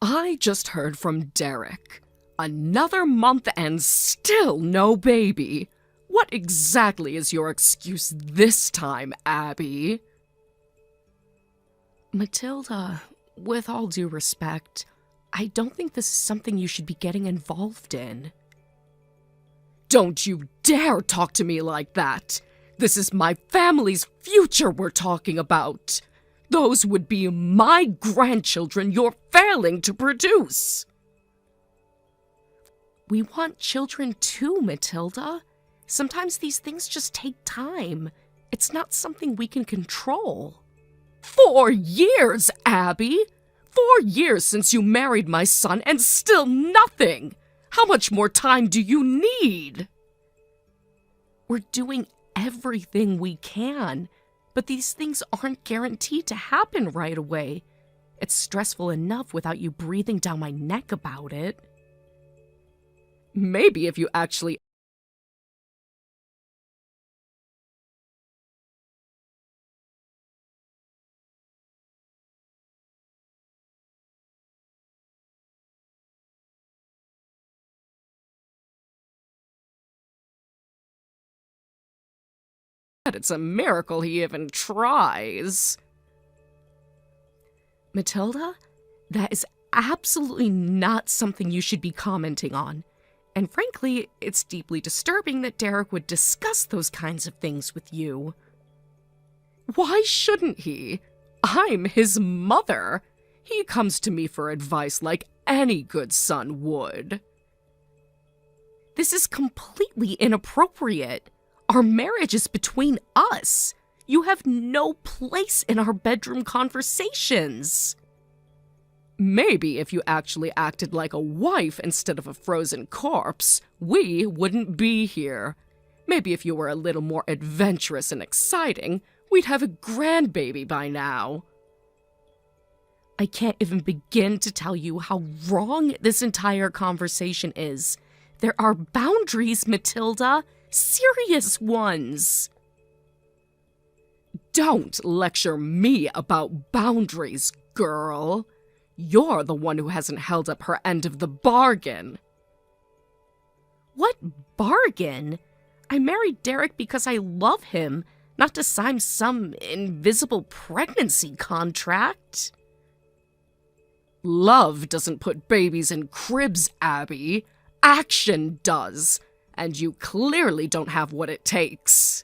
I just heard from Derek. Another month and still no baby. What exactly is your excuse this time, Abby? Matilda, with all due respect, I don't think this is something you should be getting involved in. Don't you dare talk to me like that! This is my family's future we're talking about. Those would be my grandchildren you're failing to produce. We want children too, Matilda. Sometimes these things just take time. It's not something we can control. 4 years, Abby! 4 years since you married my son and still nothing! How much more time do you need? We're doing everything we can, but these things aren't guaranteed to happen right away. It's stressful enough without you breathing down my neck about it. Maybe if you actually it's a miracle he even tries. Matilda, that is absolutely not something you should be commenting on. And frankly, it's deeply disturbing that Derek would discuss those kinds of things with you. Why shouldn't he? I'm his mother. He comes to me for advice like any good son would. This is completely inappropriate. Our marriage is between us. You have no place in our bedroom conversations. Maybe if you actually acted like a wife instead of a frozen corpse, we wouldn't be here. Maybe if you were a little more adventurous and exciting, we'd have a grandbaby by now. I can't even begin to tell you how wrong this entire conversation is. There are boundaries, Matilda. Serious ones. Don't lecture me about boundaries, girl. You're the one who hasn't held up her end of the bargain. What bargain? I married Derek because I love him, not to sign some invisible pregnancy contract. Love doesn't put babies in cribs, Abby. Action does. And you clearly don't have what it takes.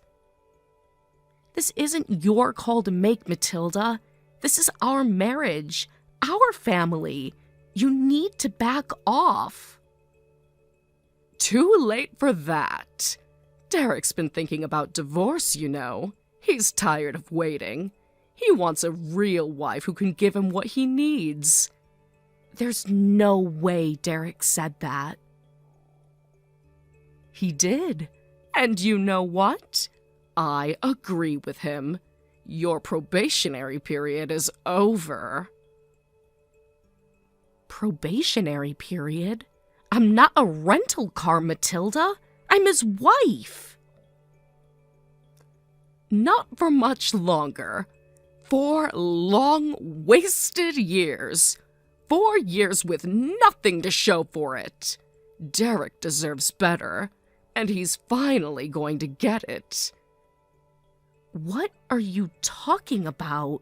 This isn't your call to make, Matilda. This is our marriage, our family. You need to back off. Too late for that. Derek's been thinking about divorce, you know. He's tired of waiting. He wants a real wife who can give him what he needs. There's no way Derek said that. He did. And you know what? I agree with him. Your probationary period is over. Probationary period? I'm not a rental car, Matilda. I'm his wife. Not for much longer. 4 long, wasted years. 4 years with nothing to show for it. Derek deserves better. And he's finally going to get it. What are you talking about?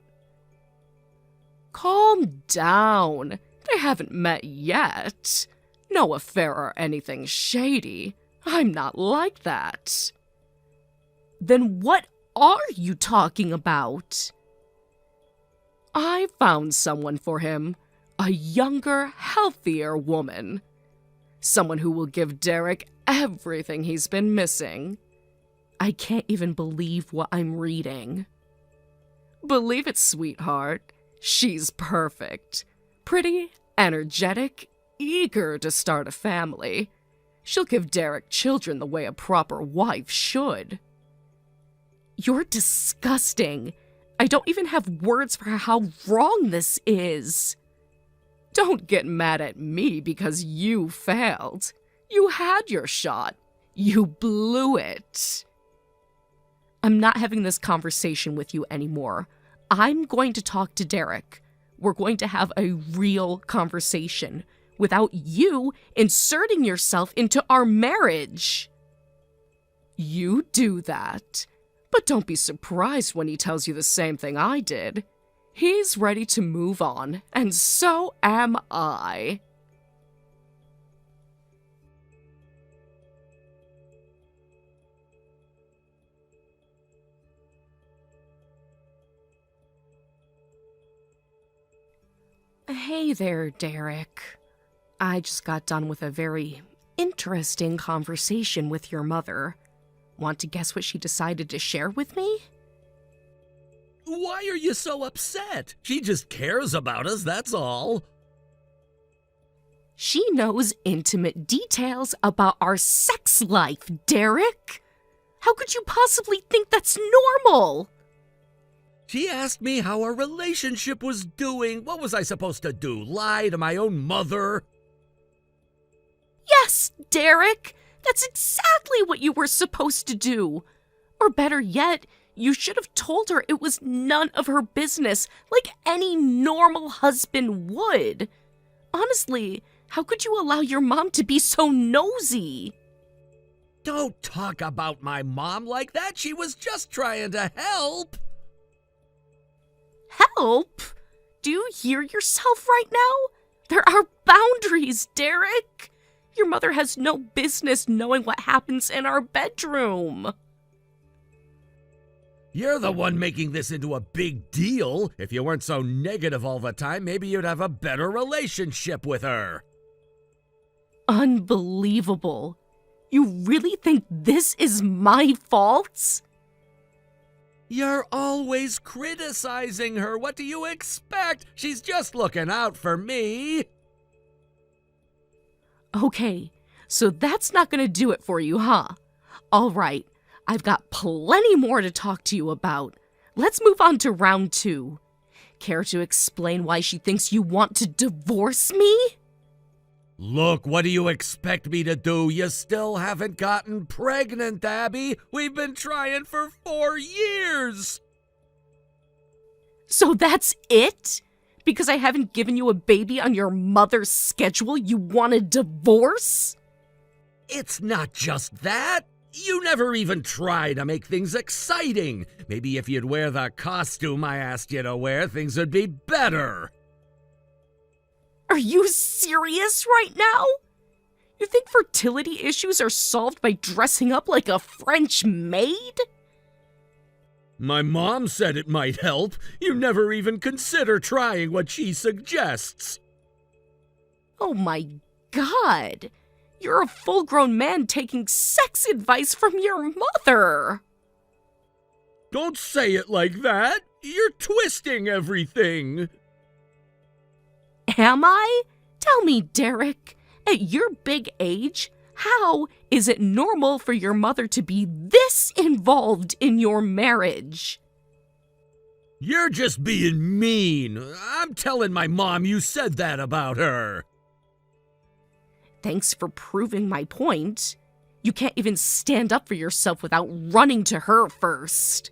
Calm down. They haven't met yet. No affair or anything shady. I'm not like that. Then what are you talking about? I found someone for him. A younger, healthier woman. Someone who will give Derek everything he's been missing. I can't even believe what I'm reading. Believe it, sweetheart. She's perfect. Pretty, energetic, eager to start a family. She'll give Derek children the way a proper wife should. You're disgusting. I don't even have words for how wrong this is. Don't get mad at me because you failed. You had your shot. You blew it. I'm not having this conversation with you anymore. I'm going to talk to Derek. we're going to have a real conversation without you inserting yourself into our marriage. You do that, but don't be surprised when he tells you the same thing I did. He's ready to move on, and so am I. Hey there, Derek. I just got done with a very interesting conversation with your mother. Want to guess what she decided to share with me? Why are you so upset? She just cares about us, that's all. She knows intimate details about our sex life, Derek. How could you possibly think that's normal? She asked me how our relationship was doing. What was I supposed to do? Lie to my own mother? Yes, Derek. That's exactly what you were supposed to do. Or better yet, you should have told her it was none of her business, like any normal husband would. Honestly, how could you allow your mom to be so nosy? Don't talk about my mom like that. She was just trying to help. Help? Do you hear yourself right now? There are boundaries, Derek. Your mother has no business knowing what happens in our bedroom. You're the one making this into a big deal. If you weren't so negative all the time, maybe you'd have a better relationship with her. Unbelievable. You really think this is my fault? You're always criticizing her. What do you expect? She's just looking out for me. Okay, so that's not going to do it for you, huh? All right, I've got plenty more to talk to you about. Let's move on to round 2. Care to explain why she thinks you want to divorce me? Look, what do you expect me to do? You still haven't gotten pregnant, Abby. We've been trying for 4 years. So that's it? Because I haven't given you a baby on your mother's schedule, you want a divorce? It's not just that. You never even try to make things exciting. Maybe if you'd wear the costume I asked you to wear, things would be better. Are you serious right now? You think fertility issues are solved by dressing up like a French maid? My mom said it might help. You never even consider trying what she suggests. Oh my God. You're a full-grown man taking sex advice from your mother. Don't say it like that. You're twisting everything. Am I? Tell me, Derek, at your big age, how is it normal for your mother to be this involved in your marriage? You're just being mean. I'm telling my mom you said that about her. Thanks for proving my point. You can't even stand up for yourself without running to her first.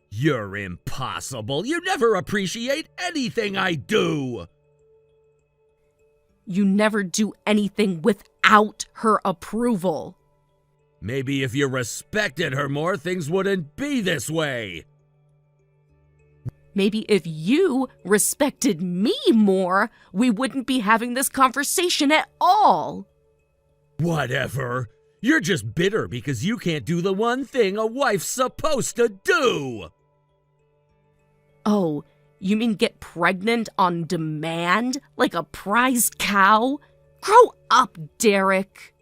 You're impossible. You never appreciate anything I do. You never do anything without her approval. Maybe if you respected her more, things wouldn't be this way. Maybe if you respected me more, we wouldn't be having this conversation at all. Whatever. You're just bitter because you can't do the one thing a wife's supposed to do. Oh, you mean get pregnant on demand like a prize cow? Grow up, Derek.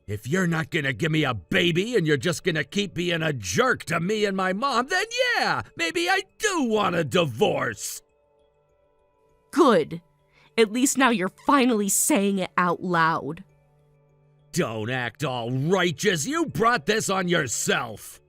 If you're not gonna give me a baby and you're just gonna keep being a jerk to me and my mom, then yeah, maybe I do want a divorce. Good. At least now you're finally saying it out loud. Don't act all righteous. You brought this on yourself.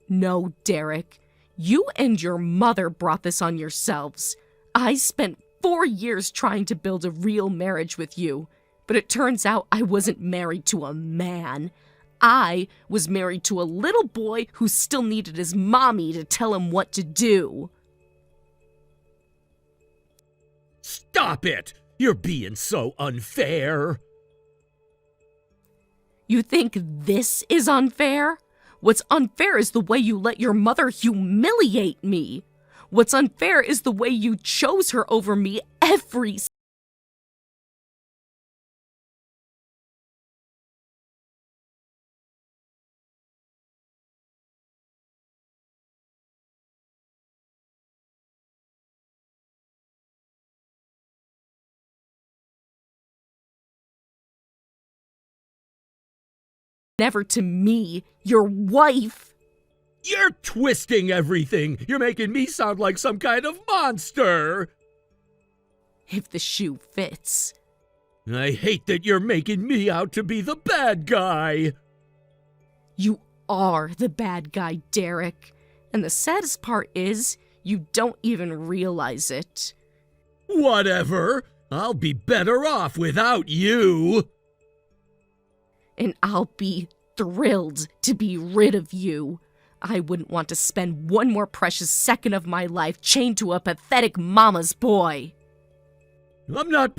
No, Derek. You and your mother brought this on yourselves. I spent 4 years trying to build a real marriage with you, but it turns out I wasn't married to a man. I was married to a little boy who still needed his mommy to tell him what to do. stop it! You're being so unfair. You think this is unfair? What's unfair is the way you let your mother humiliate me. What's unfair is the way you chose her over me every never to me, your wife. You're twisting everything. You're making me sound like some kind of monster. If the shoe fits. I hate that you're making me out to be the bad guy. You are the bad guy, Derek. And the saddest part is, you don't even realize it. Whatever. I'll be better off without you. And I'll be thrilled to be rid of you. I wouldn't want to spend one more precious second of my life chained to a pathetic mama's boy. I'm not...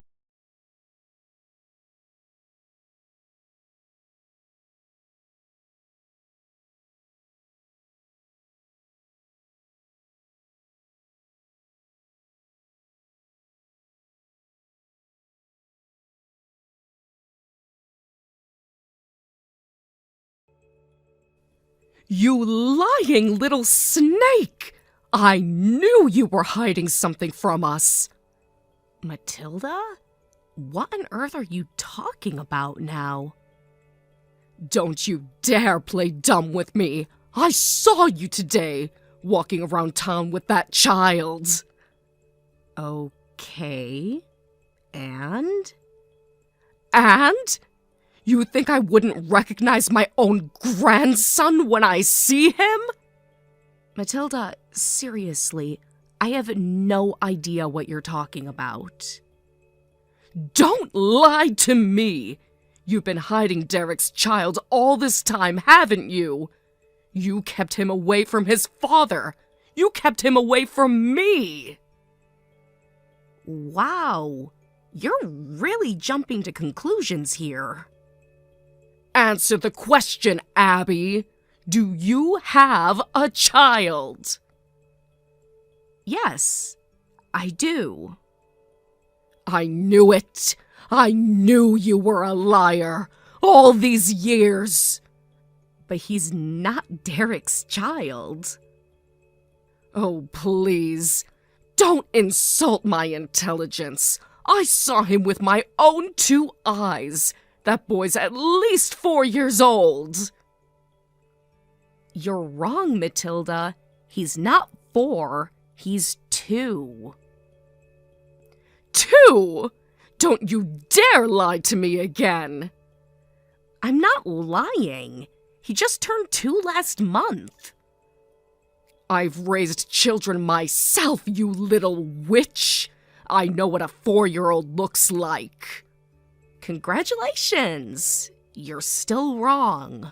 You lying little snake! I knew you were hiding something from us. Matilda? What on earth are you talking about now? Don't you dare play dumb with me. I saw you today, walking around town with that child. Okay. And? And? You think I wouldn't recognize my own grandson when I see him? Matilda, seriously, I have no idea what you're talking about. Don't lie to me! You've been hiding Derek's child all this time, haven't you? You kept him away from his father. You kept him away from me. Wow, you're really jumping to conclusions here. Answer the question, Abby. Do you have a child? Yes, I do. I knew it. I knew you were a liar all these years. But he's not Derek's child. Oh, please. Don't insult my intelligence. I saw him with my own 2 eyes. That boy's at least 4 years old. You're wrong, Matilda. He's not 4. He's 2. 2? Don't you dare lie to me again. I'm not lying. He just turned 2 last month. I've raised children myself, you little witch. I know what a 4-year-old looks like. Congratulations! You're still wrong.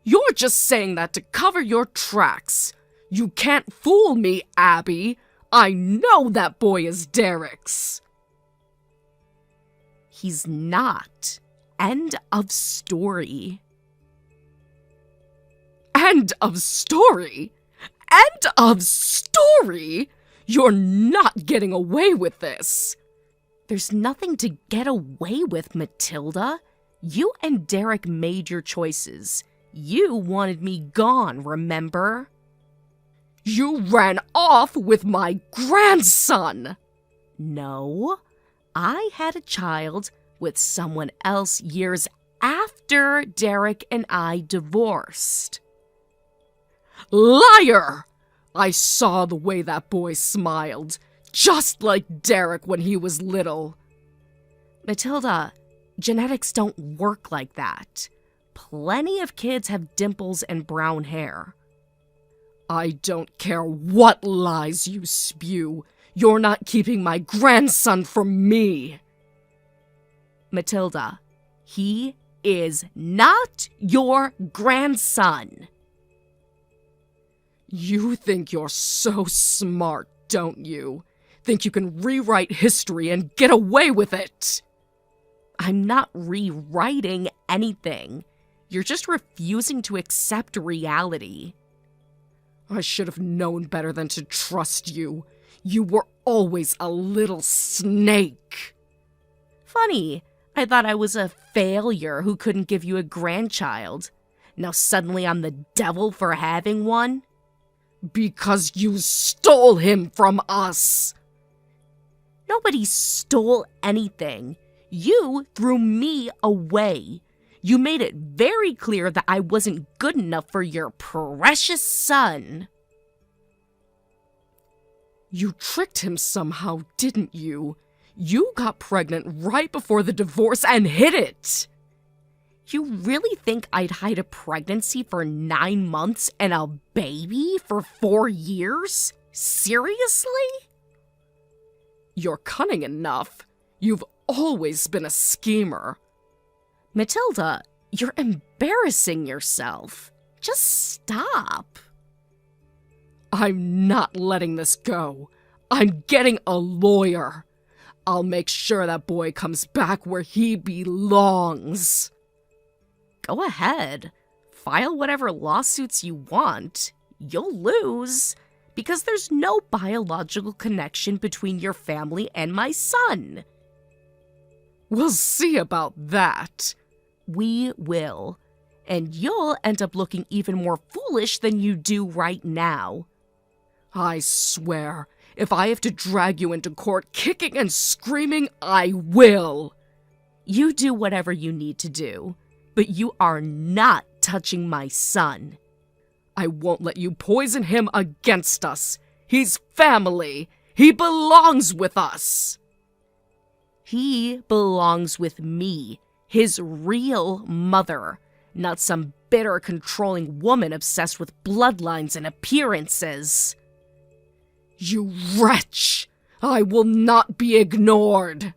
You're just saying that to cover your tracks. You can't fool me, Abby. I know that boy is Derek's. He's not. End of story. End of story? End of story? You're not getting away with this. There's nothing to get away with, Matilda. You and Derek made your choices. You wanted me gone, remember? You ran off with my grandson! No, I had a child with someone else years after Derek and I divorced. Liar! I saw the way that boy smiled. Just like Derek when he was little. Matilda, genetics don't work like that. Plenty of kids have dimples and brown hair. I don't care what lies you spew. You're not keeping my grandson from me. Matilda, he is not your grandson. You think you're so smart, don't you? think you can rewrite history and get away with it? I'm not rewriting anything. You're just refusing to accept reality. I should have known better than to trust you. You were always a little snake. Funny, I thought I was a failure who couldn't give you a grandchild. Now suddenly I'm the devil for having one? Because you stole him from us. Nobody stole anything. You threw me away. You made it very clear that I wasn't good enough for your precious son. You tricked him somehow, didn't you? You got pregnant right before the divorce and hid it. You really think I'd hide a pregnancy for 9 months and a baby for 4 years? Seriously? You're cunning enough. You've always been a schemer. Matilda, you're embarrassing yourself. Just stop. I'm not letting this go. I'm getting a lawyer. I'll make sure that boy comes back where he belongs. Go ahead. File whatever lawsuits you want. You'll lose, because there's no biological connection between your family and my son. We'll see about that. We will. And you'll end up looking even more foolish than you do right now. I swear, if I have to drag you into court kicking and screaming, I will. You do whatever you need to do, but you are not touching my son. I won't let you poison him against us. He's family. He belongs with us. He belongs with me, his real mother, not some bitter, controlling woman obsessed with bloodlines and appearances. You wretch! I will not be ignored!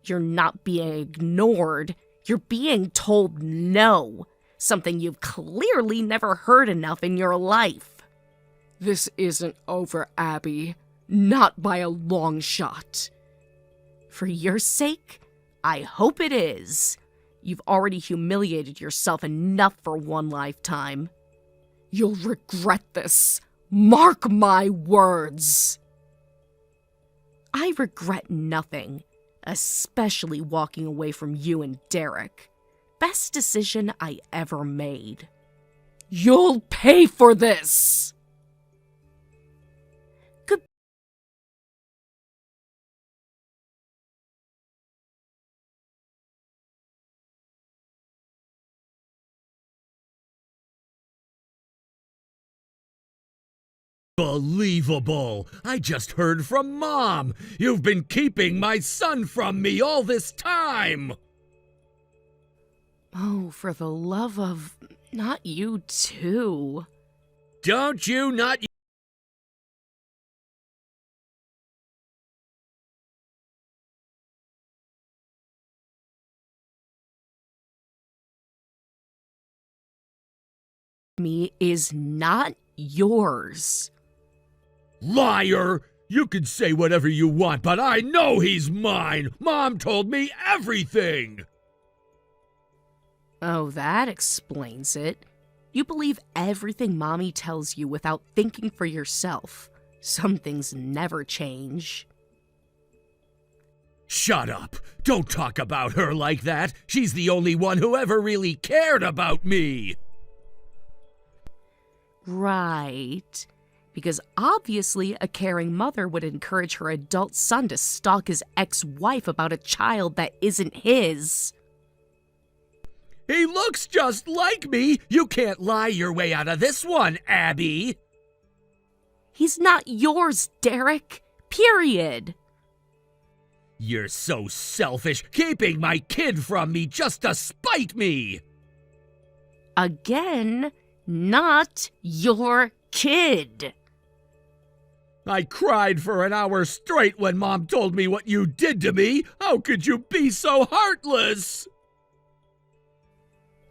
You're not being ignored. You're being told no, something you've clearly never heard enough in your life. This isn't over, Abby. Not by a long shot. For your sake, I hope it is. You've already humiliated yourself enough for one lifetime. You'll regret this. Mark my words. I regret nothing, especially walking away from you and Derek. Best decision I ever made. You'll pay for this! Unbelievable! I just heard from Mom! You've been keeping my son from me all this time! Oh, for the love of... not you too. Don't you not... Me is not yours. Liar! You can say whatever you want, but I know he's mine! Mom told me everything! Oh, that explains it. You believe everything Mommy tells you without thinking for yourself. Some things never change. Shut up! Don't talk about her like that! She's the only one who ever really cared about me! Right. Because obviously a caring mother would encourage her adult son to stalk his ex-wife about a child that isn't his. He looks just like me! You can't lie your way out of this one, Abby! He's not yours, Derek. Period. You're so selfish, keeping my kid from me just to spite me! Again, not your kid. I cried for an hour straight when Mom told me what you did to me! How could you be so heartless?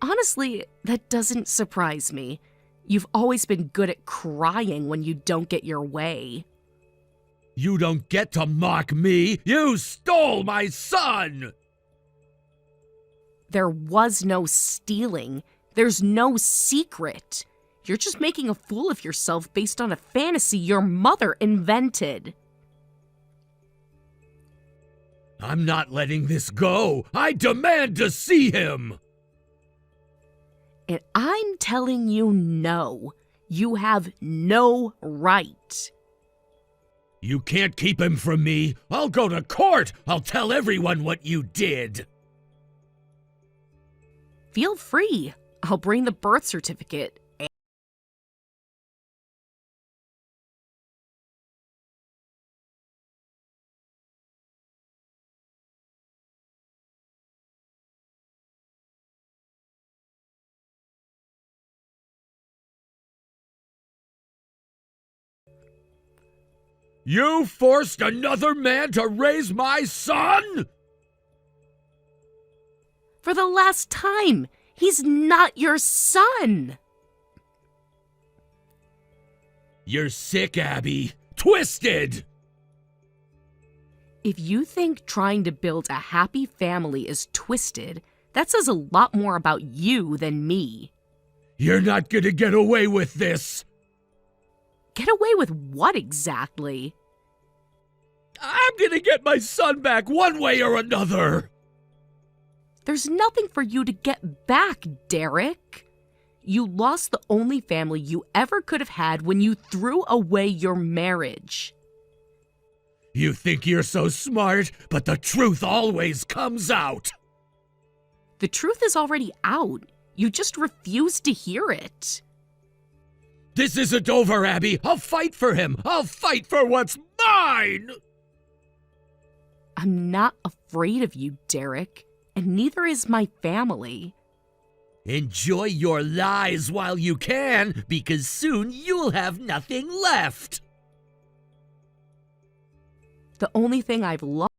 Honestly, that doesn't surprise me. You've always been good at crying when you don't get your way. You don't get to mock me! You stole my son! There was no stealing. There's no secret. You're just making a fool of yourself based on a fantasy your mother invented. I'm not letting this go! I demand to see him! And I'm telling you no. You have no right. You can't keep him from me! I'll go to court! I'll tell everyone what you did! Feel free. I'll bring the birth certificate. You forced another man to raise my son?! For the last time, he's not your son. You're sick, Abby. Twisted! If you think trying to build a happy family is twisted, that says a lot more about you than me. You're not gonna get away with this! Get away with what exactly? I'm gonna get my son back one way or another! There's nothing for you to get back, Derek. You lost the only family you ever could have had when you threw away your marriage. You think you're so smart, but the truth always comes out! The truth is already out. You just refuse to hear it. This isn't over, Abby! I'll fight for him! I'll fight for what's mine! I'm not afraid of you, Derek, and neither is my family. Enjoy your lies while you can, because soon you'll have nothing left! The only thing I've lost.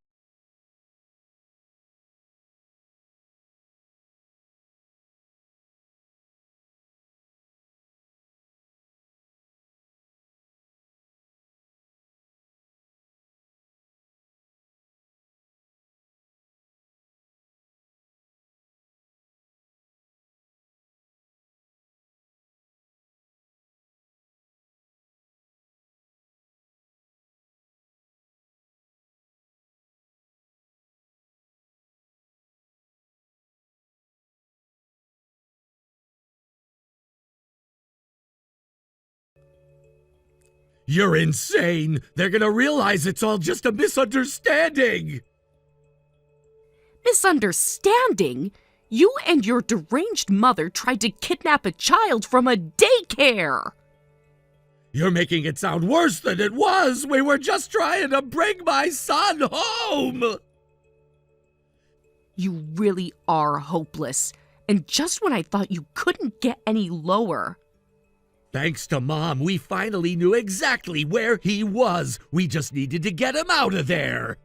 You're insane! They're gonna realize it's all just a misunderstanding! Misunderstanding? You and your deranged mother tried to kidnap a child from a daycare! You're making it sound worse than it was! We were just trying to bring my son home! You really are hopeless. And just when I thought you couldn't get any lower. Thanks to Mom, we finally knew exactly where he was. We just needed to get him out of there.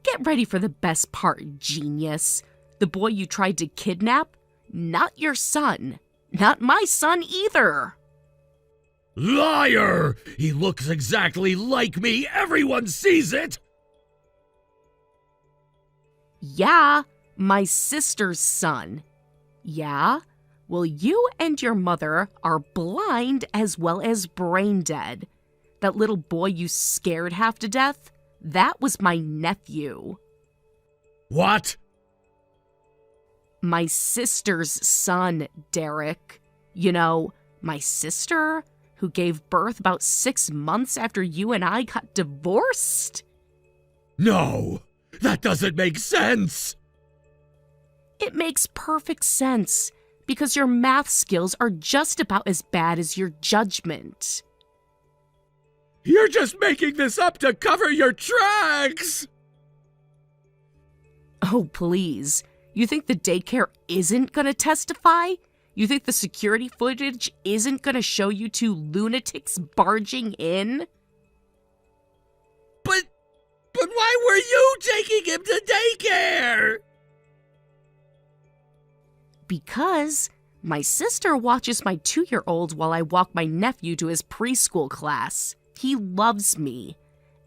Get ready for the best part, genius. The boy you tried to kidnap? Not your son. Not my son either. Liar! He looks exactly like me. Everyone sees it. Yeah, my sister's son. Yeah? Well, you and your mother are blind as well as brain dead. That little boy you scared half to death? That was my nephew. What? My sister's son, Derek. You know, my sister who gave birth about 6 months after you and I got divorced? No, that doesn't make sense. It makes perfect sense. Because your math skills are just about as bad as your judgment. You're just making this up to cover your tracks! Oh, please. You think the daycare isn't gonna testify? You think the security footage isn't gonna show you two lunatics barging in? But why were you taking him to daycare? Because my sister watches my 2-year-old while I walk my nephew to his preschool class. He loves me.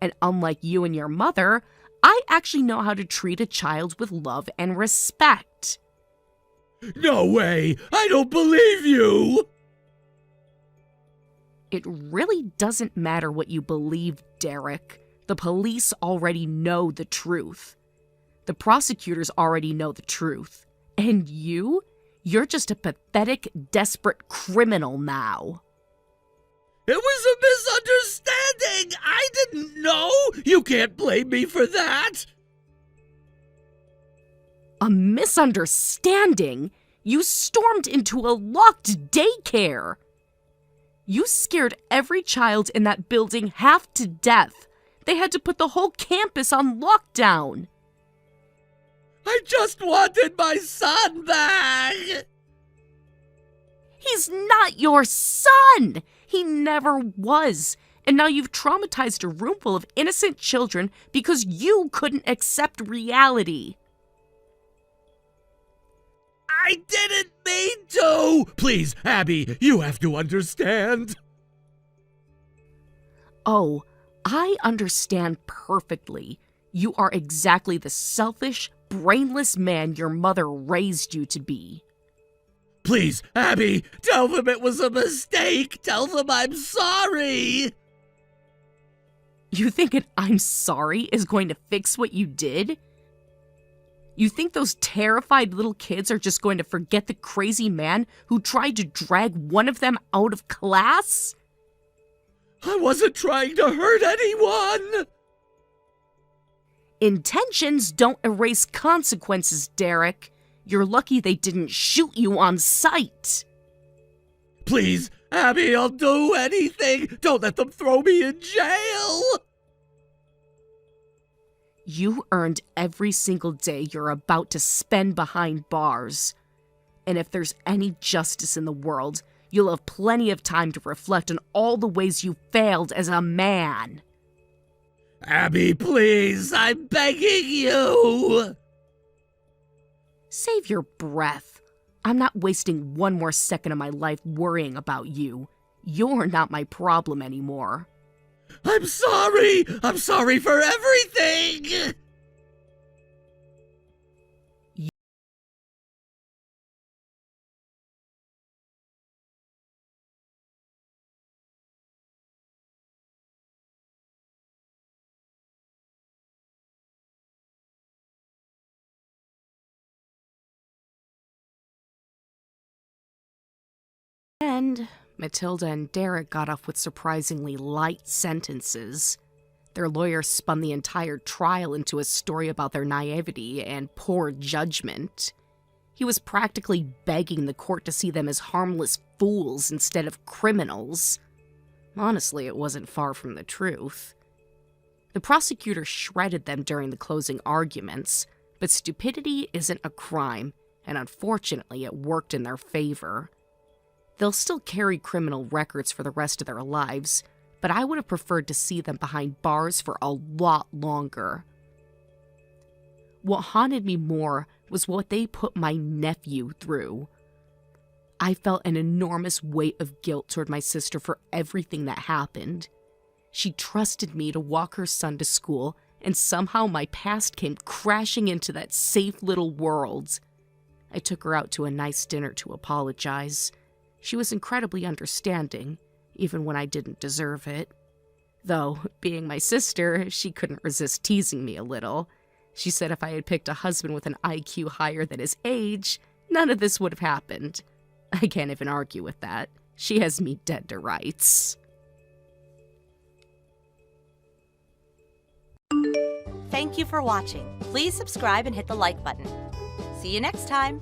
And unlike you and your mother, I actually know how to treat a child with love and respect. No way! I don't believe you! It really doesn't matter what you believe, Derek. The police already know the truth. The prosecutors already know the truth. And you're just a pathetic, desperate criminal now. It was a misunderstanding! I didn't know! You can't blame me for that! A misunderstanding? You stormed into a locked daycare. You scared every child in that building half to death. They had to put the whole campus on lockdown. I just wanted my son back! He's not your son! He never was. And now you've traumatized a room full of innocent children because you couldn't accept reality. I didn't mean to! Please, Abby, you have to understand. Oh, I understand perfectly. You are exactly the selfish, brainless man your mother raised you to be. Please, Abby, tell them it was a mistake! Tell them I'm sorry! You think an "I'm sorry" is going to fix what you did? You think those terrified little kids are just going to forget the crazy man who tried to drag one of them out of class? I wasn't trying to hurt anyone! Intentions don't erase consequences, Derek. You're lucky they didn't shoot you on sight. Please, Abby, I'll do anything! Don't let them throw me in jail! You earned every single day you're about to spend behind bars. And if there's any justice in the world, you'll have plenty of time to reflect on all the ways you failed as a man. Abby, please, I'm begging you! Save your breath. I'm not wasting one more second of my life worrying about you. You're not my problem anymore. I'm sorry! I'm sorry for everything! And Matilda and Derek got off with surprisingly light sentences. Their lawyer spun the entire trial into a story about their naivety and poor judgment. He was practically begging the court to see them as harmless fools instead of criminals. Honestly, it wasn't far from the truth. The prosecutor shredded them during the closing arguments, but stupidity isn't a crime, and unfortunately it worked in their favor. They'll still carry criminal records for the rest of their lives, but I would have preferred to see them behind bars for a lot longer. What haunted me more was what they put my nephew through. I felt an enormous weight of guilt toward my sister for everything that happened. She trusted me to walk her son to school, and somehow my past came crashing into that safe little world. I took her out to a nice dinner to apologize. She was incredibly understanding, even when I didn't deserve it. Though, being my sister, she couldn't resist teasing me a little. She said if I had picked a husband with an IQ higher than his age, none of this would have happened. I can't even argue with that. She has me dead to rights. Thank you for watching. Please subscribe and hit the like button. See you next time.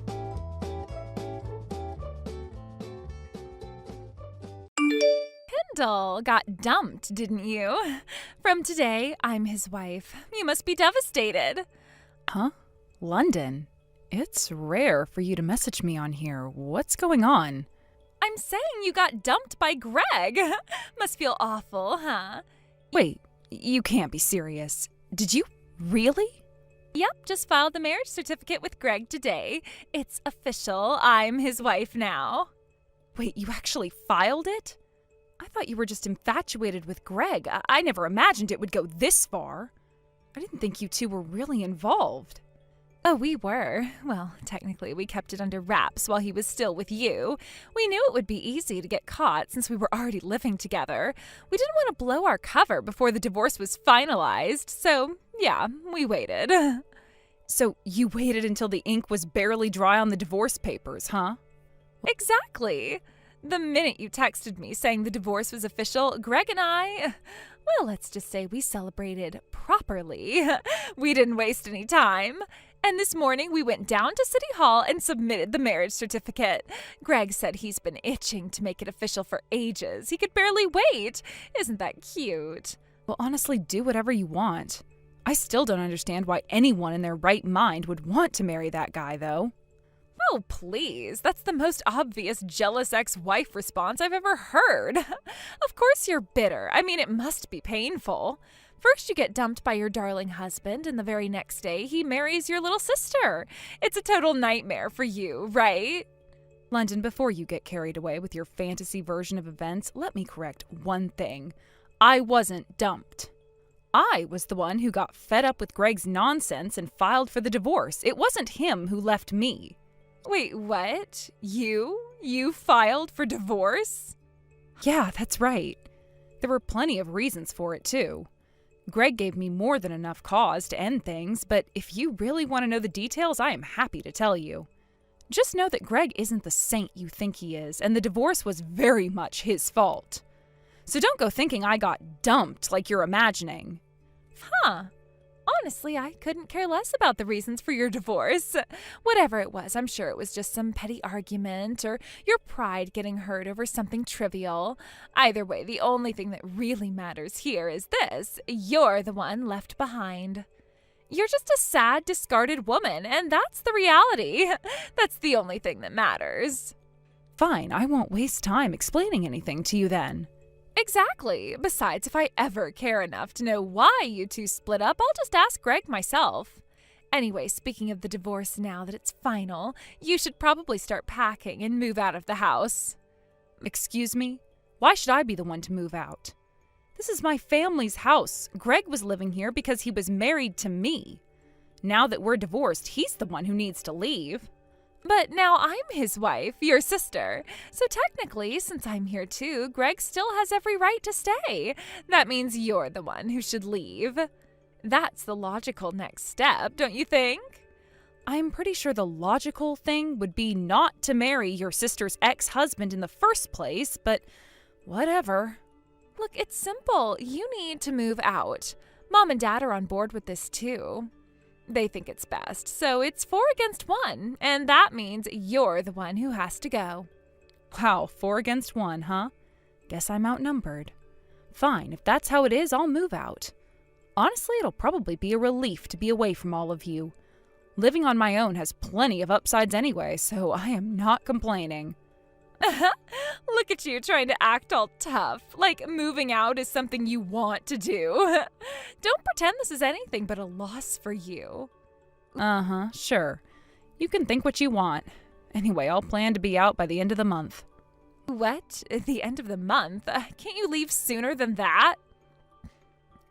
Kendall got dumped, didn't you? From today, I'm his wife. You must be devastated. Huh? London? It's rare for you to message me on here. What's going on? I'm saying you got dumped by Greg. Must feel awful, huh? Wait, you can't be serious. Did you really? Yep, just filed the marriage certificate with Greg today. It's official. I'm his wife now. Wait, you actually filed it? I thought you were just infatuated with Greg. I never imagined it would go this far. I didn't think you two were really involved. Oh, we were. Well, technically, we kept it under wraps while he was still with you. We knew it would be easy to get caught since we were already living together. We didn't want to blow our cover before the divorce was finalized, so yeah, we waited. So you waited until the ink was barely dry on the divorce papers, huh? Exactly. The minute you texted me saying the divorce was official, Greg and I, well, let's just say we celebrated properly. We didn't waste any time. And this morning we went down to City Hall and submitted the marriage certificate. Greg said he's been itching to make it official for ages. He could barely wait. Isn't that cute? Well, honestly, do whatever you want. I still don't understand why anyone in their right mind would want to marry that guy, though. Oh, please. That's the most obvious jealous ex-wife response I've ever heard. Of course you're bitter. I mean, it must be painful. First you get dumped by your darling husband, and the very next day he marries your little sister. It's a total nightmare for you, right? London, before you get carried away with your fantasy version of events, let me correct one thing. I wasn't dumped. I was the one who got fed up with Greg's nonsense and filed for the divorce. It wasn't him who left me. Wait, what? You? You filed for divorce? Yeah, that's right. There were plenty of reasons for it, too. Greg gave me more than enough cause to end things, but if you really want to know the details, I am happy to tell you. Just know that Greg isn't the saint you think he is, and the divorce was very much his fault. So don't go thinking I got dumped like you're imagining. Huh. Honestly, I couldn't care less about the reasons for your divorce. Whatever it was, I'm sure it was just some petty argument or your pride getting hurt over something trivial. Either way, the only thing that really matters here is this: you're the one left behind. You're just a sad, discarded woman, and that's the reality. That's the only thing that matters. Fine, I won't waste time explaining anything to you then. Exactly. Besides, if I ever care enough to know why you two split up, I'll just ask Greg myself. Anyway, speaking of the divorce, now that it's final, you should probably start packing and move out of the house. Excuse me? Why should I be the one to move out? This is my family's house. Greg was living here because he was married to me. Now that we're divorced, he's the one who needs to leave. But now I'm his wife, your sister. So technically, since I'm here too, Greg still has every right to stay. That means you're the one who should leave. That's the logical next step, don't you think? I'm pretty sure the logical thing would be not to marry your sister's ex-husband in the first place, but whatever. Look, it's simple. You need to move out. Mom and Dad are on board with this too. They think it's best, so it's 4 against 1, and that means you're the one who has to go. Wow, 4 against 1, huh? Guess I'm outnumbered. Fine, if that's how it is, I'll move out. Honestly, it'll probably be a relief to be away from all of you. Living on my own has plenty of upsides anyway, so I am not complaining. Look at you trying to act all tough, like moving out is something you want to do. Don't pretend this is anything but a loss for you. Uh-huh, sure. You can think what you want. Anyway, I'll plan to be out by the end of the month. What? At the end of the month? Can't you leave sooner than that?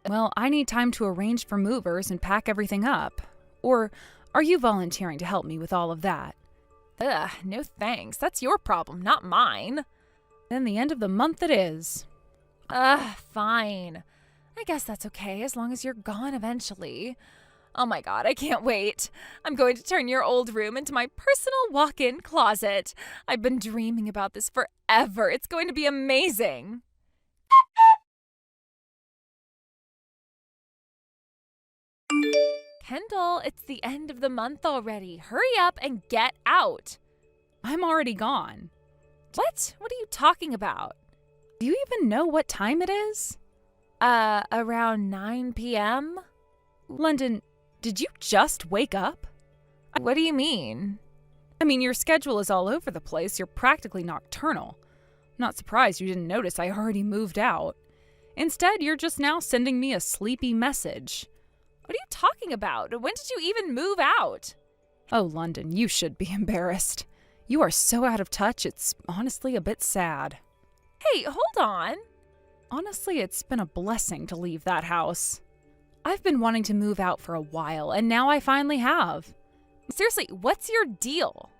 Well, I need time to arrange for movers and pack everything up. Or are you volunteering to help me with all of that? Ugh, no thanks. That's your problem, not mine. Then the end of the month it is. Fine. I guess that's okay as long as you're gone eventually. Oh my god, I can't wait. I'm going to turn your old room into my personal walk-in closet. I've been dreaming about this forever. It's going to be amazing. Kendall, it's the end of the month already. Hurry up and get out. I'm already gone. What? What are you talking about? Do you even know what time it is? Around 9 p.m.? London, did you just wake up? What do you mean? I mean, your schedule is all over the place. You're practically nocturnal. Not surprised you didn't notice I already moved out. Instead, you're just now sending me a sleepy message. What are you talking about? When did you even move out? Oh, London, you should be embarrassed. You are so out of touch, it's honestly a bit sad. Hey, hold on. Honestly, it's been a blessing to leave that house. I've been wanting to move out for a while, and now I finally have. Seriously, what's your deal?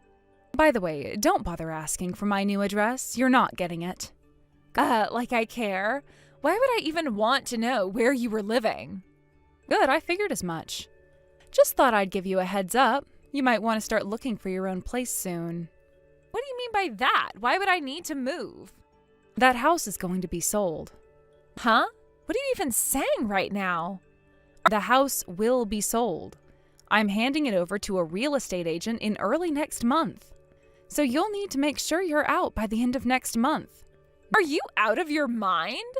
By the way, don't bother asking for my new address. You're not getting it. Like I care? Why would I even want to know where you were living? Good, I figured as much. Just thought I'd give you a heads up. You might want to start looking for your own place soon. What do you mean by that? Why would I need to move? That house is going to be sold. Huh? What are you even saying right now? The house will be sold. I'm handing it over to a real estate agent in early next month. So you'll need to make sure you're out by the end of next month. Are you out of your mind?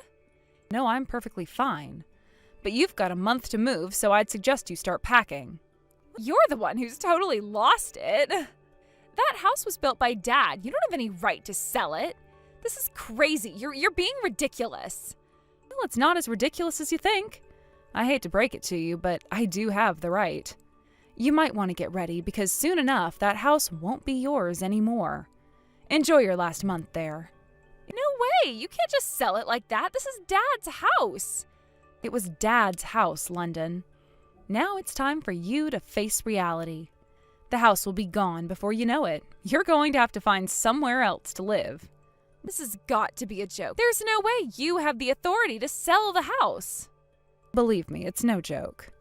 No, I'm perfectly fine. But you've got a month to move, so I'd suggest you start packing. You're the one who's totally lost it. That house was built by Dad. You don't have any right to sell it. This is crazy. You're being ridiculous. Well, it's not as ridiculous as you think. I hate to break it to you, but I do have the right. You might want to get ready because soon enough that house won't be yours anymore. Enjoy your last month there. No way! You can't just sell it like that. This is Dad's house. It was Dad's house, London. Now it's time for you to face reality. The house will be gone before you know it. You're going to have to find somewhere else to live. This has got to be a joke. There's no way you have the authority to sell the house. Believe me, it's no joke.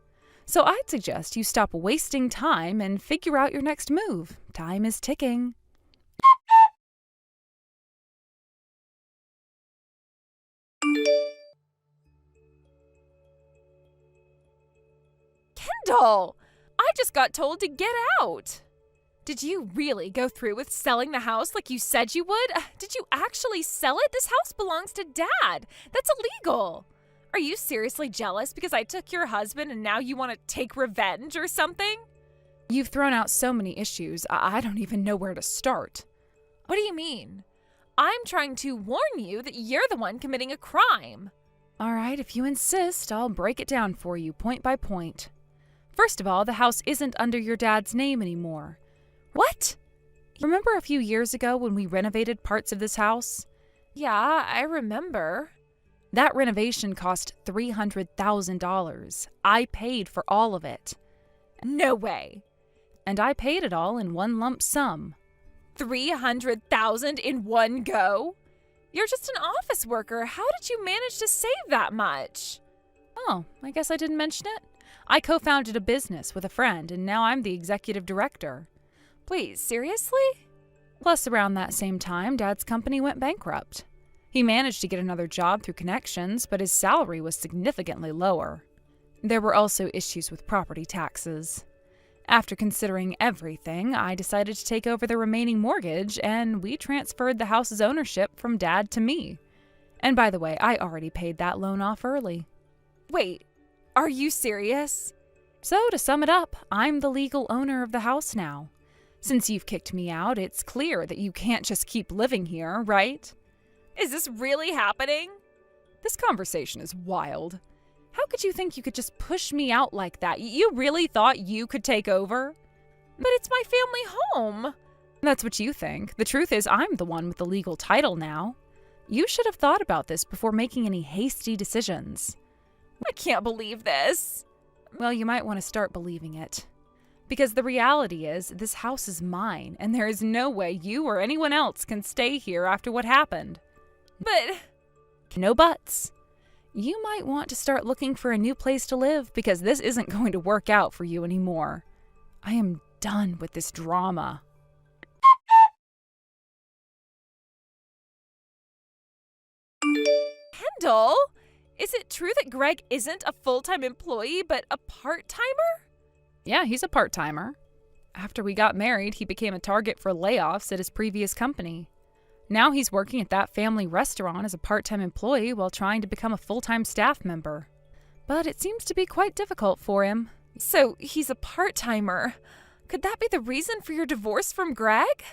So I'd suggest you stop wasting time and figure out your next move. Time is ticking. Kendall! I just got told to get out. Did you really go through with selling the house like you said you would? Did you actually sell it? This house belongs to Dad. That's illegal. Are you seriously jealous because I took your husband and now you want to take revenge or something? You've thrown out so many issues, I don't even know where to start. What do you mean? I'm trying to warn you that you're the one committing a crime. All right, if you insist, I'll break it down for you point by point. First of all, the house isn't under your dad's name anymore. What? Remember a few years ago when we renovated parts of this house? Yeah, I remember. That renovation cost $300,000. I paid for all of it. No way. And I paid it all in one lump sum. $300,000 in one go? You're just an office worker. How did you manage to save that much? Oh, I guess I didn't mention it. I co-founded a business with a friend, and now I'm the executive director. Wait, seriously? Plus, around that same time, Dad's company went bankrupt. He managed to get another job through connections, but his salary was significantly lower. There were also issues with property taxes. After considering everything, I decided to take over the remaining mortgage, and we transferred the house's ownership from Dad to me. And by the way, I already paid that loan off early. Wait, are you serious? So, to sum it up, I'm the legal owner of the house now. Since you've kicked me out, it's clear that you can't just keep living here, right? Is this really happening? This conversation is wild. How could you think you could just push me out like that? You really thought you could take over? But it's my family home. That's what you think. The truth is, I'm the one with the legal title now. You should have thought about this before making any hasty decisions. I can't believe this. Well, you might want to start believing it. Because the reality is, this house is mine, and there is no way you or anyone else can stay here after what happened. But... No buts. You might want to start looking for a new place to live because this isn't going to work out for you anymore. I am done with this drama. Kendall, is it true that Greg isn't a full-time employee but a part-timer? Yeah, he's a part-timer. After we got married, he became a target for layoffs at his previous company. Now he's working at that family restaurant as a part-time employee while trying to become a full-time staff member. But it seems to be quite difficult for him. So he's a part-timer. Could that be the reason for your divorce from Greg?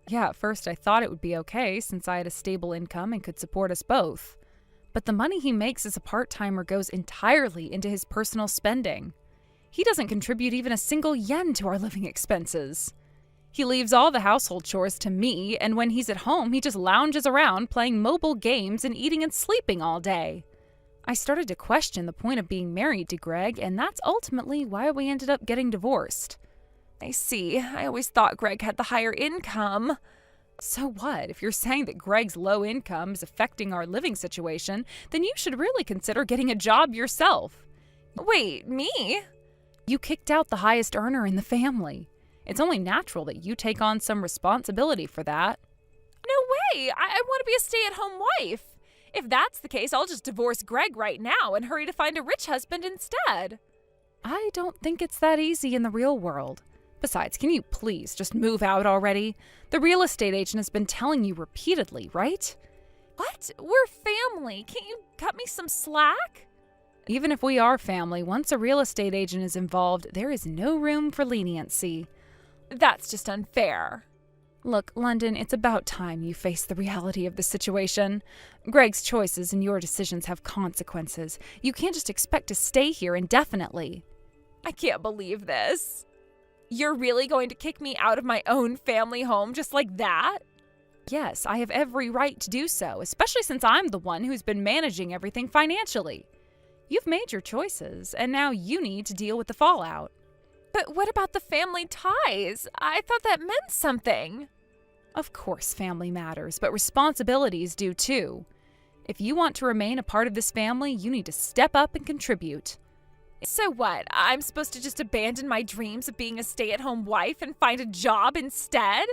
Yeah, at first I thought it would be okay since I had a stable income and could support us both. But the money he makes as a part-timer goes entirely into his personal spending. He doesn't contribute even a single yen to our living expenses. He leaves all the household chores to me, and when he's at home, he just lounges around playing mobile games and eating and sleeping all day. I started to question the point of being married to Greg, and that's ultimately why we ended up getting divorced. I see. I always thought Greg had the higher income. So what? If you're saying that Greg's low income is affecting our living situation, then you should really consider getting a job yourself. Wait, me? You kicked out the highest earner in the family. It's only natural that you take on some responsibility for that. No way! I want to be a stay-at-home wife. If that's the case, I'll just divorce Greg right now and hurry to find a rich husband instead. I don't think it's that easy in the real world. Besides, can you please just move out already? The real estate agent has been telling you repeatedly, right? What? We're family. Can't you cut me some slack? Even if we are family, once a real estate agent is involved, there is no room for leniency. That's just unfair. Look, London, it's about time you face the reality of the situation. Greg's choices and your decisions have consequences. You can't just expect to stay here indefinitely. I can't believe this. You're really going to kick me out of my own family home just like that? Yes, I have every right to do so, especially since I'm the one who's been managing everything financially. You've made your choices, and now you need to deal with the fallout. But what about the family ties? I thought that meant something. Of course family matters, but responsibilities do too. If you want to remain a part of this family, you need to step up and contribute. So what? I'm supposed to just abandon my dreams of being a stay-at-home wife and find a job instead?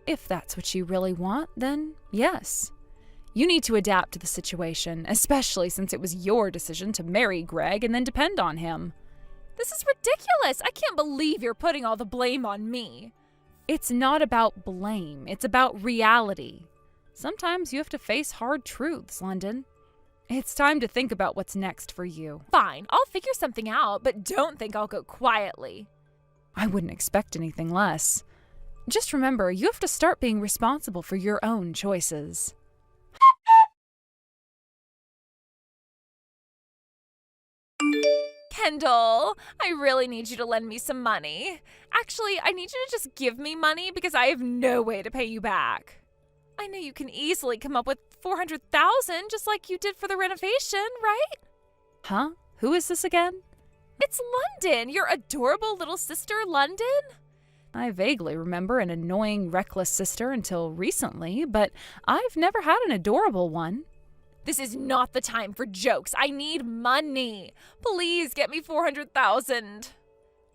If that's what you really want, then yes. You need to adapt to the situation, especially since it was your decision to marry Greg and then depend on him. This is ridiculous. I can't believe you're putting all the blame on me. It's not about blame. It's about reality. Sometimes you have to face hard truths, London. It's time to think about what's next for you. Fine, I'll figure something out, but don't think I'll go quietly. I wouldn't expect anything less. Just remember, you have to start being responsible for your own choices. Kendall, I really need you to lend me some money. Actually, I need you to just give me money because I have no way to pay you back. I know you can easily come up with $400,000 just like you did for the renovation, right? Huh? Who is this again? It's London, your adorable little sister, London. I vaguely remember an annoying, reckless sister until recently, but I've never had an adorable one. This is not the time for jokes. I need money. Please get me $400,000.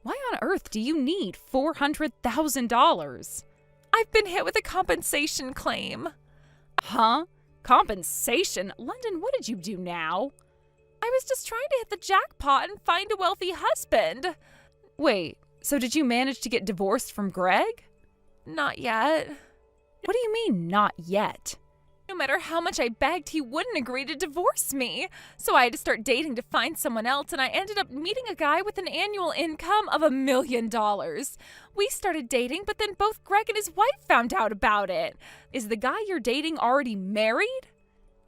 Why on earth do you need $400,000? I've been hit with a compensation claim. Huh? Compensation? London, what did you do now? I was just trying to hit the jackpot and find a wealthy husband. Wait, so did you manage to get divorced from Greg? Not yet. What do you mean, not yet? No matter how much I begged, he wouldn't agree to divorce me. So I had to start dating to find someone else, and I ended up meeting a guy with an annual income of $1 million. We started dating, but then both Greg and his wife found out about it. Is the guy you're dating already married?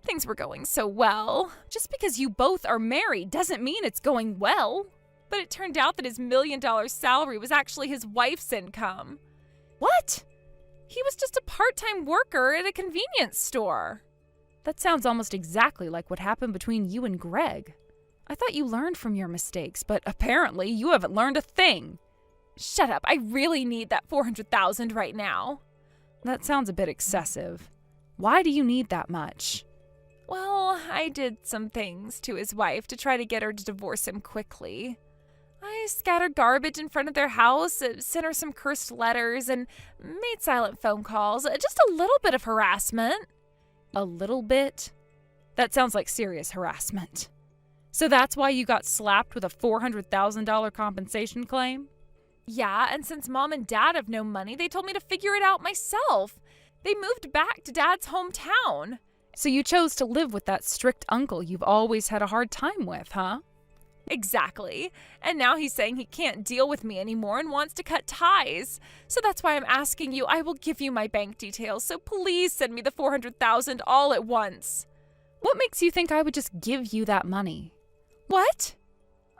Things were going so well. Just because you both are married doesn't mean it's going well. But it turned out that his $1 million salary was actually his wife's income. What? He was just a part-time worker at a convenience store. That sounds almost exactly like what happened between you and Greg. I thought you learned from your mistakes, but apparently you haven't learned a thing. Shut up. I really need that $400,000 right now. That sounds a bit excessive. Why do you need that much? Well, I did some things to his wife to try to get her to divorce him quickly. I scattered garbage in front of their house, sent her some cursed letters, and made silent phone calls. Just a little bit of harassment. A little bit? That sounds like serious harassment. So that's why you got slapped with a $400,000 compensation claim? Yeah, and since Mom and Dad have no money, they told me to figure it out myself. They moved back to Dad's hometown. So you chose to live with that strict uncle you've always had a hard time with, huh? Exactly. And now he's saying he can't deal with me anymore and wants to cut ties. So that's why I'm asking you. I will give you my bank details, so please send me the $400,000 all at once. What makes you think I would just give you that money? What?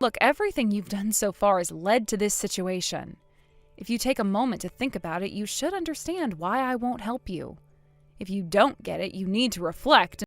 Look, everything you've done so far has led to this situation. If you take a moment to think about it, you should understand why I won't help you. If you don't get it, you need to reflect.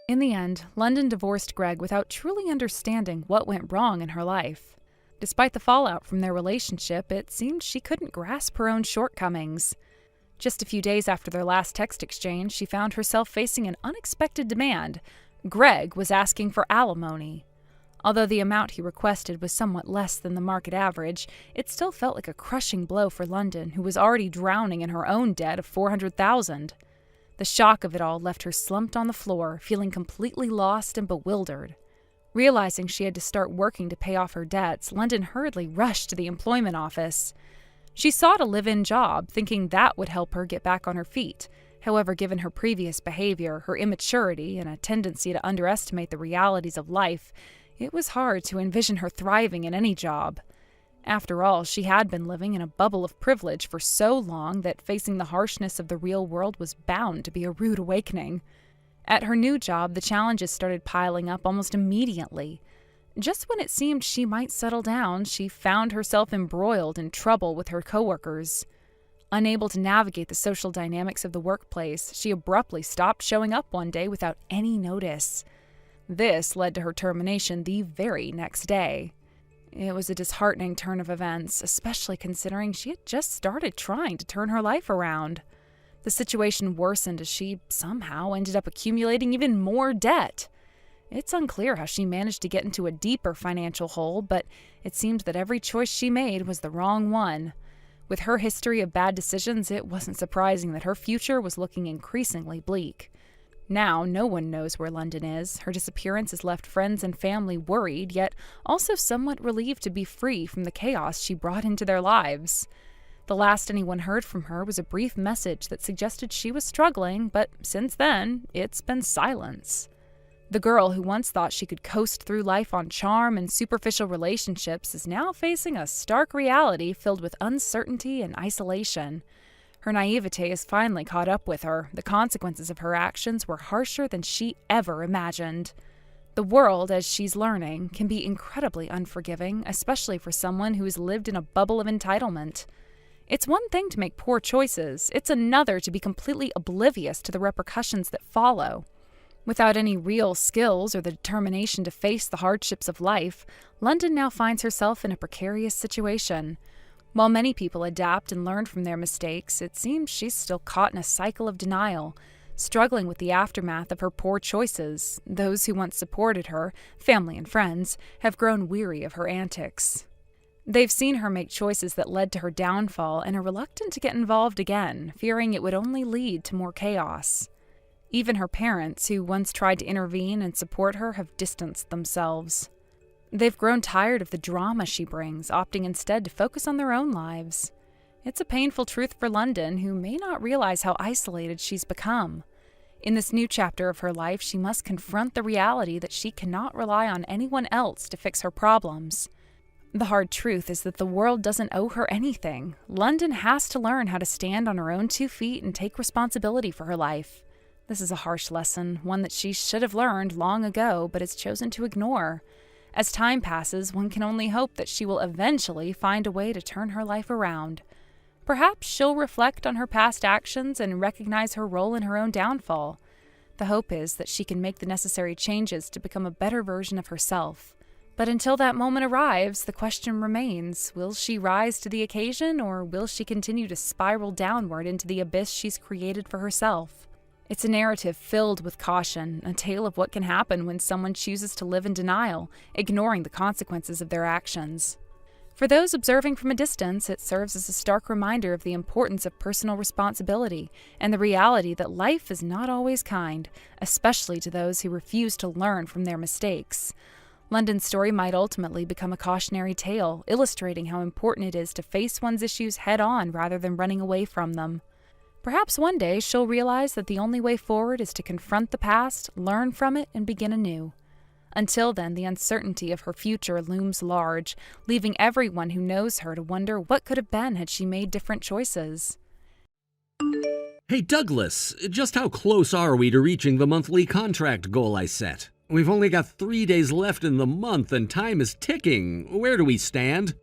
In the end, London divorced Greg without truly understanding what went wrong in her life. Despite the fallout from their relationship, it seemed she couldn't grasp her own shortcomings. Just a few days after their last text exchange, she found herself facing an unexpected demand. Greg was asking for alimony. Although the amount he requested was somewhat less than the market average, it still felt like a crushing blow for London, who was already drowning in her own debt of $400,000. The shock of it all left her slumped on the floor, feeling completely lost and bewildered. Realizing she had to start working to pay off her debts, London hurriedly rushed to the employment office. She sought a live-in job, thinking that would help her get back on her feet. However, given her previous behavior, her immaturity, and a tendency to underestimate the realities of life, it was hard to envision her thriving in any job. After all, she had been living in a bubble of privilege for so long that facing the harshness of the real world was bound to be a rude awakening. At her new job, the challenges started piling up almost immediately. Just when it seemed she might settle down, she found herself embroiled in trouble with her coworkers. Unable to navigate the social dynamics of the workplace, she abruptly stopped showing up one day without any notice. This led to her termination the very next day. It was a disheartening turn of events, especially considering she had just started trying to turn her life around. The situation worsened as she somehow ended up accumulating even more debt. It's unclear how she managed to get into a deeper financial hole, but it seemed that every choice she made was the wrong one. With her history of bad decisions, it wasn't surprising that her future was looking increasingly bleak. Now, no one knows where London is. Her disappearance has left friends and family worried, yet also somewhat relieved to be free from the chaos she brought into their lives. The last anyone heard from her was a brief message that suggested she was struggling, but since then, it's been silence. The girl who once thought she could coast through life on charm and superficial relationships is now facing a stark reality filled with uncertainty and isolation. Her naivete has finally caught up with her. The consequences of her actions were harsher than she ever imagined. The world, as she's learning, can be incredibly unforgiving, especially for someone who has lived in a bubble of entitlement. It's one thing to make poor choices, it's another to be completely oblivious to the repercussions that follow. Without any real skills or the determination to face the hardships of life, London now finds herself in a precarious situation. While many people adapt and learn from their mistakes, it seems she's still caught in a cycle of denial, struggling with the aftermath of her poor choices. Those who once supported her, family and friends, have grown weary of her antics. They've seen her make choices that led to her downfall and are reluctant to get involved again, fearing it would only lead to more chaos. Even her parents, who once tried to intervene and support her, have distanced themselves. They've grown tired of the drama she brings, opting instead to focus on their own lives. It's a painful truth for London, who may not realize how isolated she's become. In this new chapter of her life, she must confront the reality that she cannot rely on anyone else to fix her problems. The hard truth is that the world doesn't owe her anything. London has to learn how to stand on her own 2 feet and take responsibility for her life. This is a harsh lesson, one that she should have learned long ago, but has chosen to ignore. As time passes, one can only hope that she will eventually find a way to turn her life around. Perhaps she'll reflect on her past actions and recognize her role in her own downfall. The hope is that she can make the necessary changes to become a better version of herself. But until that moment arrives, the question remains, will she rise to the occasion, or will she continue to spiral downward into the abyss she's created for herself? It's a narrative filled with caution, a tale of what can happen when someone chooses to live in denial, ignoring the consequences of their actions. For those observing from a distance, it serves as a stark reminder of the importance of personal responsibility and the reality that life is not always kind, especially to those who refuse to learn from their mistakes. London's story might ultimately become a cautionary tale, illustrating how important it is to face one's issues head-on rather than running away from them. Perhaps one day she'll realize that the only way forward is to confront the past, learn from it, and begin anew. Until then, the uncertainty of her future looms large, leaving everyone who knows her to wonder what could have been had she made different choices. Hey Douglas, just how close are we to reaching the monthly contract goal I set? We've only got 3 days left in the month and time is ticking. Where do we stand?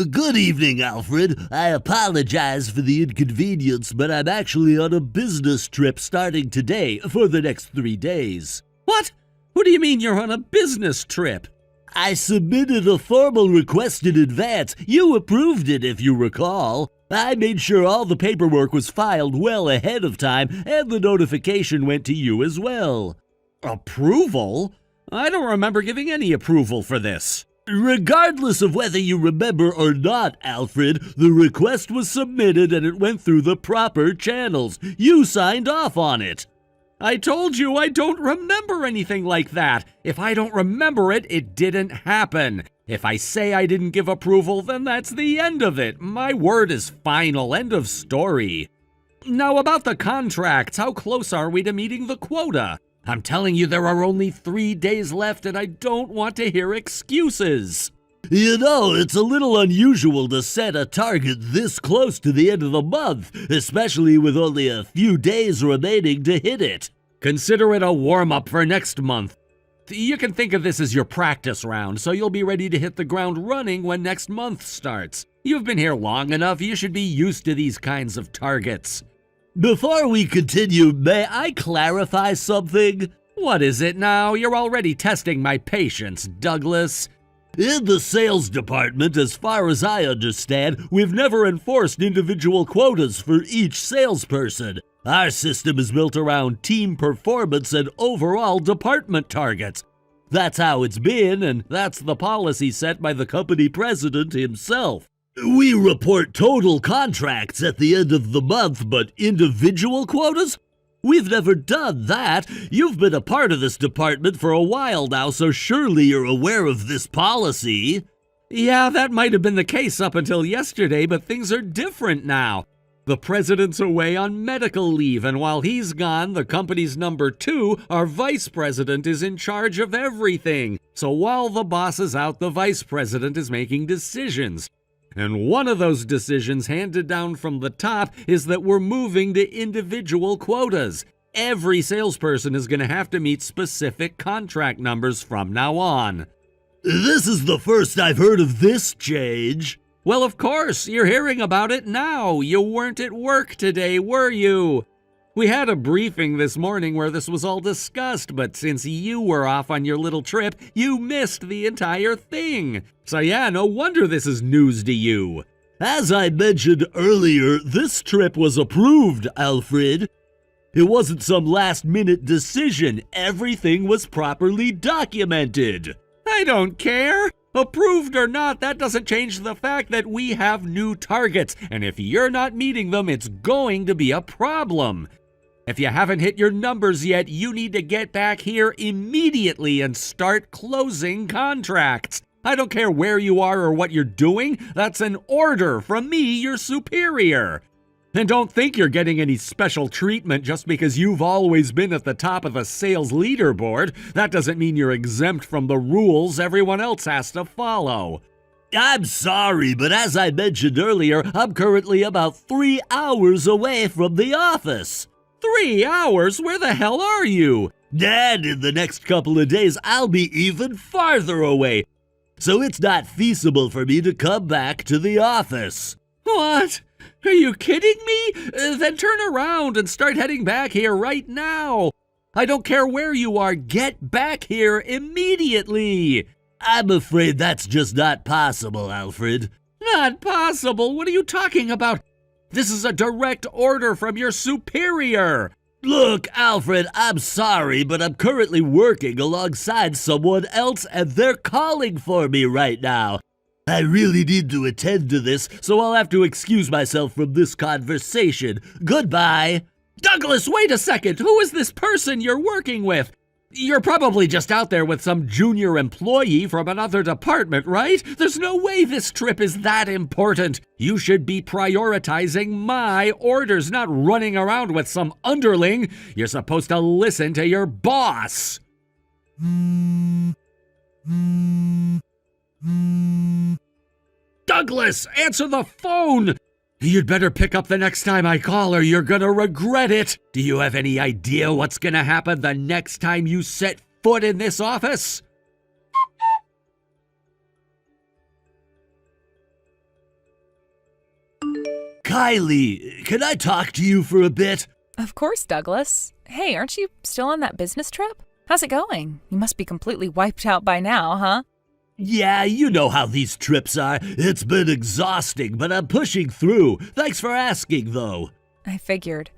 Good evening, Alfred. I apologize for the inconvenience, but I'm actually on a business trip starting today for the next 3 days. What? What do you mean you're on a business trip? I submitted a formal request in advance. You approved it, if you recall. I made sure all the paperwork was filed well ahead of time, and the notification went to you as well. Approval? I don't remember giving any approval for this. Regardless of whether you remember or not, Alfred, the request was submitted and it went through the proper channels. You signed off on it. I told you I don't remember anything like that. If I don't remember it, it didn't happen. If I say I didn't give approval, then that's the end of it. My word is final. End of story. Now about the contracts, how close are we to meeting the quota? I'm telling you there are only 3 days left and I don't want to hear excuses. You know, it's a little unusual to set a target this close to the end of the month, especially with only a few days remaining to hit it. Consider it a warm-up for next month. You can think of this as your practice round, so you'll be ready to hit the ground running when next month starts. You've been here long enough, you should be used to these kinds of targets. Before we continue, may I clarify something? What is it now? You're already testing my patience, Douglas. In the sales department, as far as I understand, we've never enforced individual quotas for each salesperson. Our system is built around team performance and overall department targets. That's how it's been, and that's the policy set by the company president himself. We report total contracts at the end of the month, but individual quotas? We've never done that. You've been a part of this department for a while now, so surely you're aware of this policy. Yeah, that might have been the case up until yesterday, but things are different now. The president's away on medical leave, and while he's gone, the company's number 2, our vice president, is in charge of everything. So while the boss is out, the vice president is making decisions. And one of those decisions handed down from the top is that we're moving to individual quotas. Every salesperson is going to have to meet specific contract numbers from now on. This is the first I've heard of this change. Well, of course, you're hearing about it now. You weren't at work today, were you? We had a briefing this morning where this was all discussed, but since you were off on your little trip, you missed the entire thing. So yeah, no wonder this is news to you. As I mentioned earlier, this trip was approved, Alfred. It wasn't some last-minute decision. Everything was properly documented. I don't care. Approved or not, that doesn't change the fact that we have new targets, and if you're not meeting them, it's going to be a problem. If you haven't hit your numbers yet, you need to get back here immediately and start closing contracts. I don't care where you are or what you're doing. That's an order from me, your superior. And don't think you're getting any special treatment just because you've always been at the top of the sales leaderboard. That doesn't mean you're exempt from the rules everyone else has to follow. I'm sorry, but as I mentioned earlier, I'm currently about 3 hours away from the office. 3 hours? Where the hell are you? And in the next couple of days, I'll be even farther away. So it's not feasible for me to come back to the office. What? Are you kidding me? Then turn around and start heading back here right now. I don't care where you are. Get back here immediately. I'm afraid that's just not possible, Alfred. Not possible? What are you talking about? This is a direct order from your superior. Look, Alfred, I'm sorry, but I'm currently working alongside someone else and they're calling for me right now. I really need to attend to this, so I'll have to excuse myself from this conversation. Goodbye. Douglas, wait a second. Who is this person you're working with? You're probably just out there with some junior employee from another department, right? There's no way this trip is that important. You should be prioritizing my orders, not running around with some underling. You're supposed to listen to your boss. Douglas, answer the phone! You'd better pick up the next time I call or you're gonna regret it. Do you have any idea what's gonna happen the next time you set foot in this office? Kylie, can I talk to you for a bit? Of course, Douglas. Hey, aren't you still on that business trip? How's it going? You must be completely wiped out by now, huh? Yeah, you know how these trips are. It's been exhausting, but I'm pushing through. Thanks for asking, though. I figured.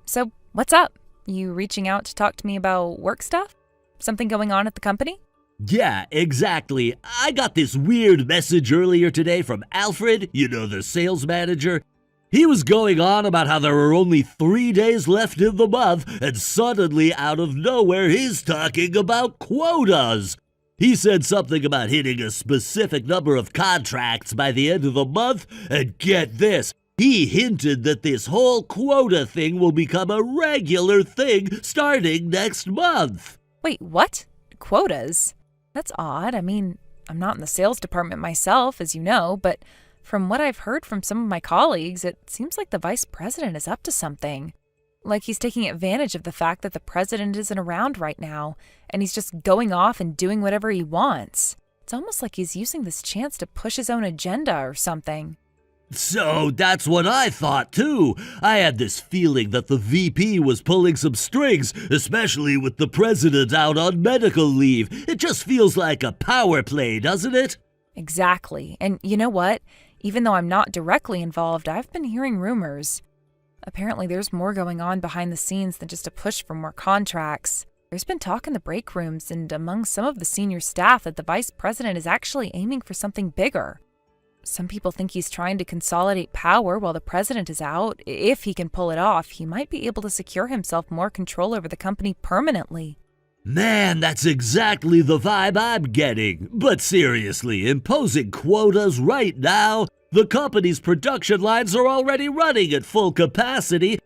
So, what's up? You reaching out to talk to me about work stuff? Something going on at the company? Yeah, exactly. I got this weird message earlier today from Alfred, the sales manager. He was going on about how there were only 3 days left in the month, and suddenly, out of nowhere, he's talking about quotas. He said something about hitting a specific number of contracts by the end of the month, and get this, he hinted that this whole quota thing will become a regular thing starting next month. Wait, what? Quotas? That's odd. I mean, I'm not in the sales department myself, as you know, but from what I've heard from some of my colleagues, it seems like the vice president is up to something. Like he's taking advantage of the fact that the president isn't around right now, and he's just going off and doing whatever he wants. It's almost like he's using this chance to push his own agenda or something. So that's what I thought, too. I had this feeling that the VP was pulling some strings, especially with the president out on medical leave. It just feels like a power play, doesn't it? Exactly. And you know what? Even though I'm not directly involved, I've been hearing rumors. Apparently there's more going on behind the scenes than just a push for more contracts. There's been talk in the break rooms and among some of the senior staff that the vice president is actually aiming for something bigger. Some people think he's trying to consolidate power while the president is out. If he can pull it off, he might be able to secure himself more control over the company permanently. Man, that's exactly the vibe I'm getting. But seriously, imposing quotas right now? The company's production lines are already running at full capacity.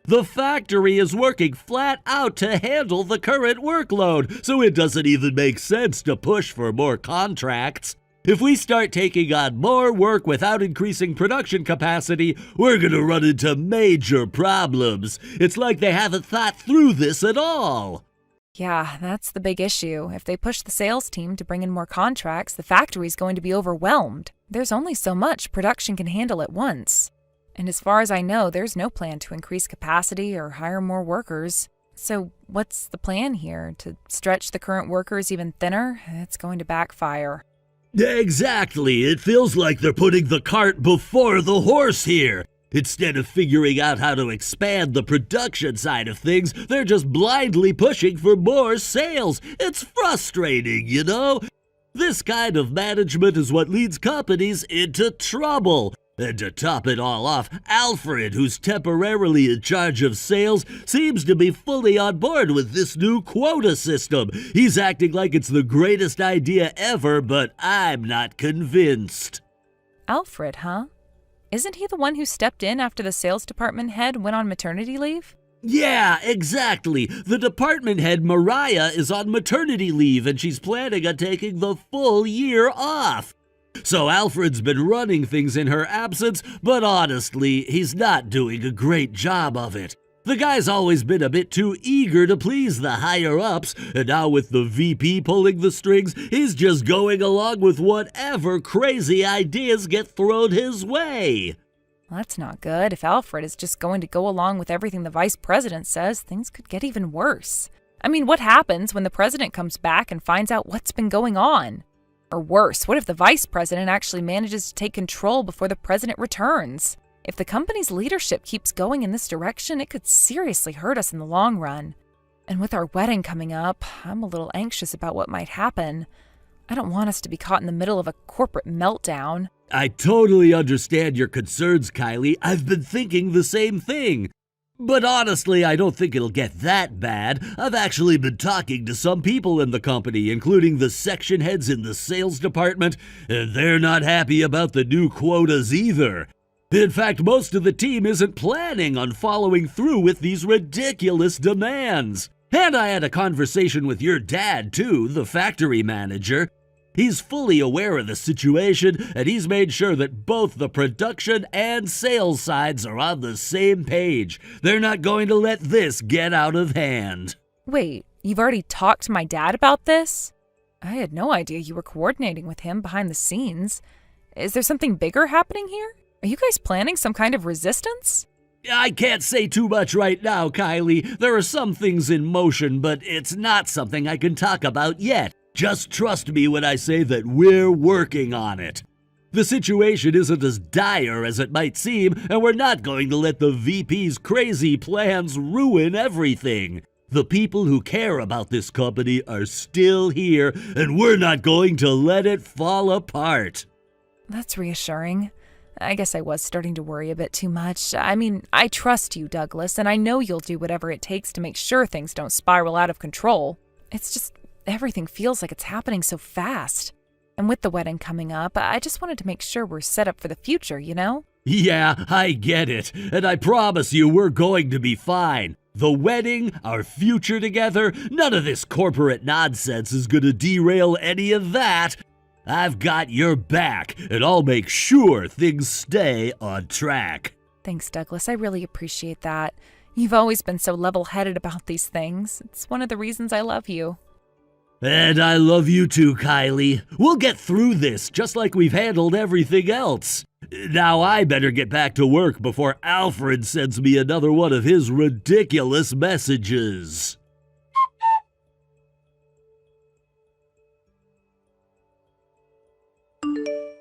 The factory is working flat out to handle the current workload, so it doesn't even make sense to push for more contracts. If we start taking on more work without increasing production capacity, we're gonna run into major problems. It's like they haven't thought through this at all. Yeah, that's the big issue. If they push the sales team to bring in more contracts, the factory's going to be overwhelmed. There's only so much production can handle at once. And as far as I know, there's no plan to increase capacity or hire more workers. So what's the plan here? To stretch the current workers even thinner? It's going to backfire. Exactly. It feels like they're putting the cart before the horse here. Instead of figuring out how to expand the production side of things, they're just blindly pushing for more sales. It's frustrating, you know? This kind of management is what leads companies into trouble. And to top it all off, Alfred, who's temporarily in charge of sales, seems to be fully on board with this new quota system. He's acting like it's the greatest idea ever, but I'm not convinced. Alfred, huh? Isn't he the one who stepped in after the sales department head went on maternity leave? Yeah, exactly. The department head, Mariah, is on maternity leave, and she's planning on taking the full year off. So Alfred's been running things in her absence, but honestly, he's not doing a great job of it. The guy's always been a bit too eager to please the higher-ups, and now with the VP pulling the strings, he's just going along with whatever crazy ideas get thrown his way. Well, that's not good. If Alfred is just going to go along with everything the vice president says, things could get even worse. I mean, what happens when the president comes back and finds out what's been going on? Or worse, what if the vice president actually manages to take control before the president returns? If the company's leadership keeps going in this direction, it could seriously hurt us in the long run. And with our wedding coming up, I'm a little anxious about what might happen. I don't want us to be caught in the middle of a corporate meltdown. I totally understand your concerns, Kylie. I've been thinking the same thing. But honestly, I don't think it'll get that bad. I've actually been talking to some people in the company, including the section heads in the sales department, and they're not happy about the new quotas either. In fact, most of the team isn't planning on following through with these ridiculous demands. And I had a conversation with your dad, too, the factory manager. He's fully aware of the situation, and he's made sure that both the production and sales sides are on the same page. They're not going to let this get out of hand. Wait, you've already talked to my dad about this? I had no idea you were coordinating with him behind the scenes. Is there something bigger happening here? Are you guys planning some kind of resistance? I can't say too much right now, Kylie. There are some things in motion, but it's not something I can talk about yet. Just trust me when I say that we're working on it. The situation isn't as dire as it might seem, and we're not going to let the VP's crazy plans ruin everything. The people who care about this company are still here, and we're not going to let it fall apart. That's reassuring. I guess I was starting to worry a bit too much. I mean, I trust you, Douglas, and I know you'll do whatever it takes to make sure things don't spiral out of control. It's just everything feels like it's happening so fast. And with the wedding coming up, I just wanted to make sure we're set up for the future, you know? Yeah, I get it, and I promise you we're going to be fine. The wedding, our future together, none of this corporate nonsense is going to derail any of that. I've got your back, and I'll make sure things stay on track. Thanks, Douglas. I really appreciate that. You've always been so level-headed about these things. It's one of the reasons I love you. And I love you too, Kylie. We'll get through this just like we've handled everything else. Now I better get back to work before Alfred sends me another one of his ridiculous messages.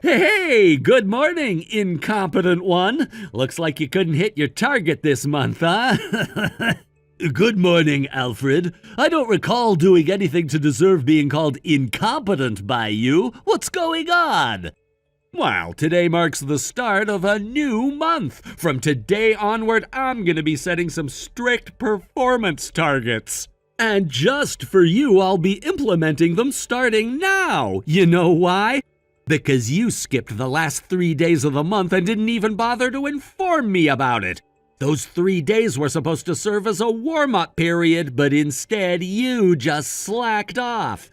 Hey, good morning, incompetent one. Looks like you couldn't hit your target this month, huh? Good morning, Alfred. I don't recall doing anything to deserve being called incompetent by you. What's going on? Well, today marks the start of a new month. From today onward, I'm going to be setting some strict performance targets. And just for you, I'll be implementing them starting now. You know why? Because you skipped the last 3 days of the month and didn't even bother to inform me about it. Those 3 days were supposed to serve as a warm-up period, but instead you just slacked off.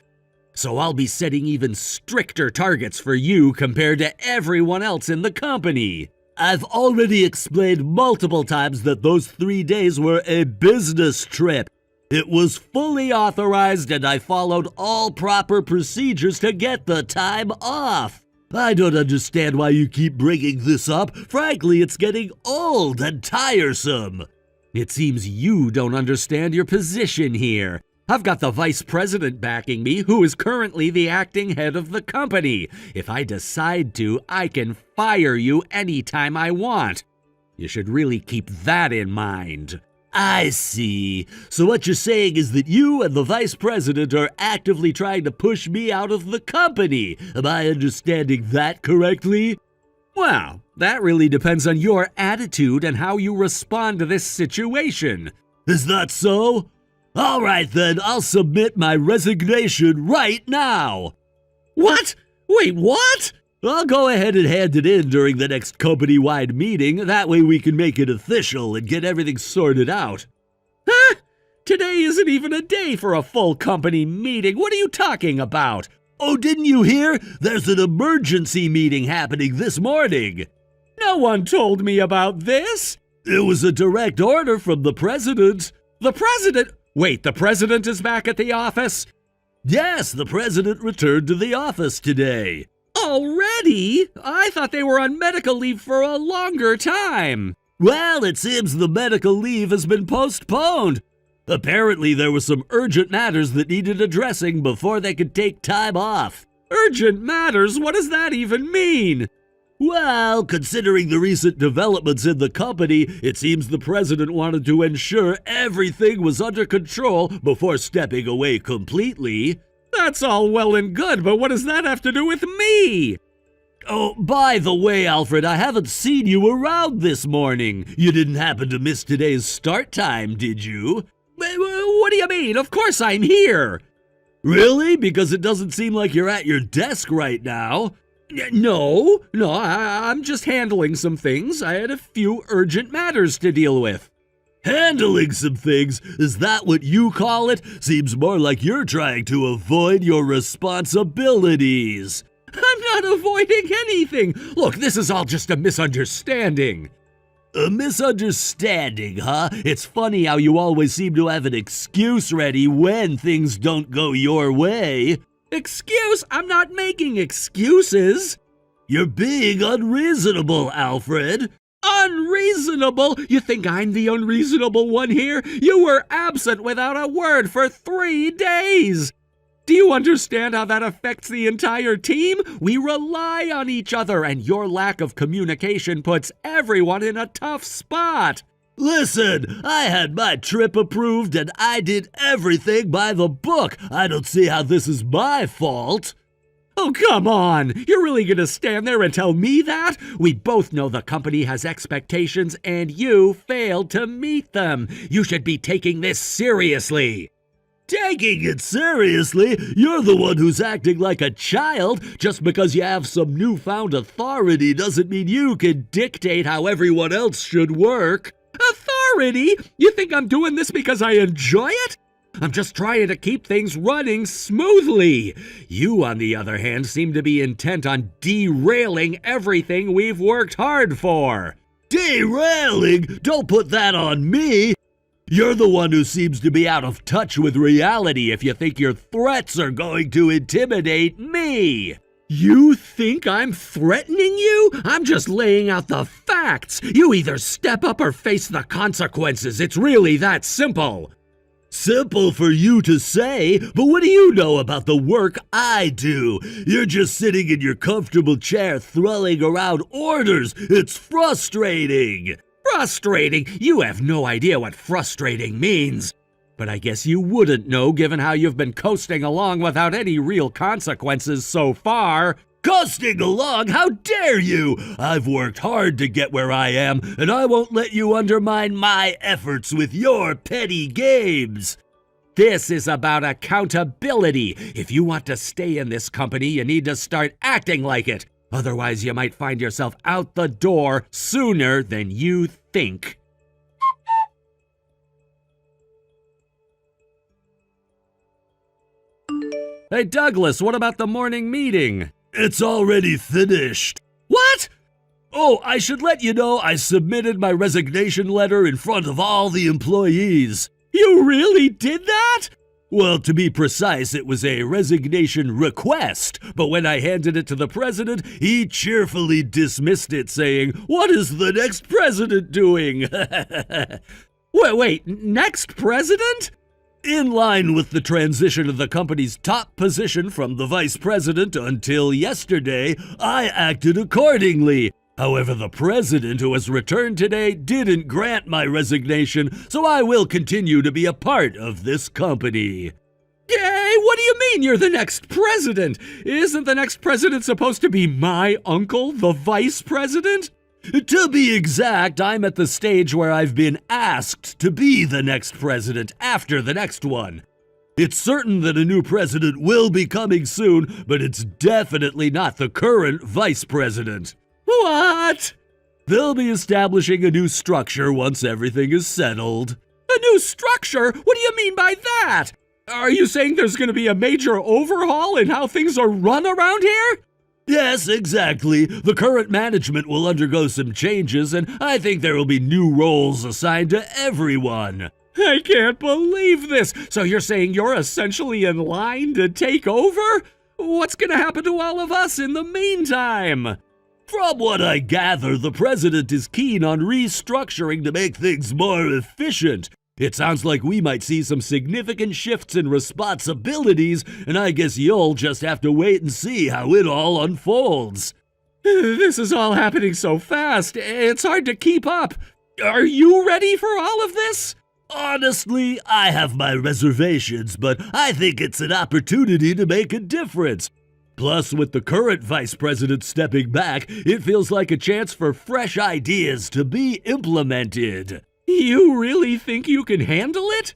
So I'll be setting even stricter targets for you compared to everyone else in the company. I've already explained multiple times that those 3 days were a business trip. It was fully authorized and I followed all proper procedures to get the time off. I don't understand why you keep bringing this up. Frankly, it's getting old and tiresome. It seems you don't understand your position here. I've got the vice president backing me, who is currently the acting head of the company. If I decide to, I can fire you anytime I want. You should really keep that in mind. I see. So what you're saying is that you and the vice president are actively trying to push me out of the company. Am I understanding that correctly? Well, that really depends on your attitude and how you respond to this situation. Is that so? All right then, I'll submit my resignation right now. What? Wait, what? I'll go ahead and hand it in during the next company-wide meeting. That way we can make it official and get everything sorted out. Huh? Today isn't even a day for a full company meeting. What are you talking about? Oh, didn't you hear? There's an emergency meeting happening this morning. No one told me about this. It was a direct order from the president. The president? Wait, the president is back at the office? Yes, the president returned to the office today. Already? I thought they were on medical leave for a longer time. Well, it seems the medical leave has been postponed. Apparently, there were some urgent matters that needed addressing before they could take time off. Urgent matters? What does that even mean? Well, considering the recent developments in the company, it seems the president wanted to ensure everything was under control before stepping away completely. That's all well and good, but what does that have to do with me? Oh, by the way, Alfred, I haven't seen you around this morning. You didn't happen to miss today's start time, did you? What do you mean? Of course I'm here. Really? Because it doesn't seem like you're at your desk right now. No, I'm just handling some things. I had a few urgent matters to deal with. Handling some things? Is that what you call it? Seems more like you're trying to avoid your responsibilities. I'm not avoiding anything. Look, this is all just a misunderstanding. A misunderstanding, huh? It's funny how you always seem to have an excuse ready when things don't go your way. Excuse? I'm not making excuses. You're being unreasonable, Alfred. Unreasonable? You think I'm the unreasonable one here? You were absent without a word for 3 days. Do you understand how that affects the entire team? We rely on each other, and your lack of communication puts everyone in a tough spot. Listen, I had my trip approved and I did everything by the book. I don't see how this is my fault. Oh, come on! You're really gonna stand there and tell me that? We both know the company has expectations and you failed to meet them. You should be taking this seriously. Taking it seriously? You're the one who's acting like a child. Just because you have some newfound authority doesn't mean you can dictate how everyone else should work. Authority? You think I'm doing this because I enjoy it? I'm just trying to keep things running smoothly. You, on the other hand, seem to be intent on derailing everything we've worked hard for. Derailing? Don't put that on me. You're the one who seems to be out of touch with reality if you think your threats are going to intimidate me. You think I'm threatening you? I'm just laying out the facts. You either step up or face the consequences. It's really that simple. Simple for you to say, but what do you know about the work I do? You're just sitting in your comfortable chair throwing around orders. It's frustrating. Frustrating? You have no idea what frustrating means. But I guess you wouldn't know given how you've been coasting along without any real consequences so far. Coasting along? How dare you! I've worked hard to get where I am, and I won't let you undermine my efforts with your petty games. This is about accountability. If you want to stay in this company, you need to start acting like it. Otherwise, you might find yourself out the door sooner than you think. Hey, Douglas, what about the morning meeting? It's already finished. What? Oh, I should let you know I submitted my resignation letter in front of all the employees. You really did that? Well, to be precise, it was a resignation request, but when I handed it to the president, he cheerfully dismissed it, saying, "What is the next president doing?" Wait, next president? In line with the transition of the company's top position from the vice president until yesterday, I acted accordingly. However, the president, who has returned today, didn't grant my resignation, so I will continue to be a part of this company. Yay, what do you mean you're the next president? Isn't the next president supposed to be my uncle, the vice president? To be exact, I'm at the stage where I've been asked to be the next president after the next one. It's certain that a new president will be coming soon, but it's definitely not the current vice president. What? They'll be establishing a new structure once everything is settled. A new structure? What do you mean by that? Are you saying there's going to be a major overhaul in how things are run around here? Yes, exactly. The current management will undergo some changes, and I think there will be new roles assigned to everyone. I can't believe this. So you're saying you're essentially in line to take over? What's going to happen to all of us in the meantime? From what I gather, the president is keen on restructuring to make things more efficient. It sounds like we might see some significant shifts in responsibilities, and I guess you'll just have to wait and see how it all unfolds. This is all happening so fast, it's hard to keep up. Are you ready for all of this? Honestly, I have my reservations, but I think it's an opportunity to make a difference. Plus, with the current vice president stepping back, it feels like a chance for fresh ideas to be implemented. You really think you can handle it?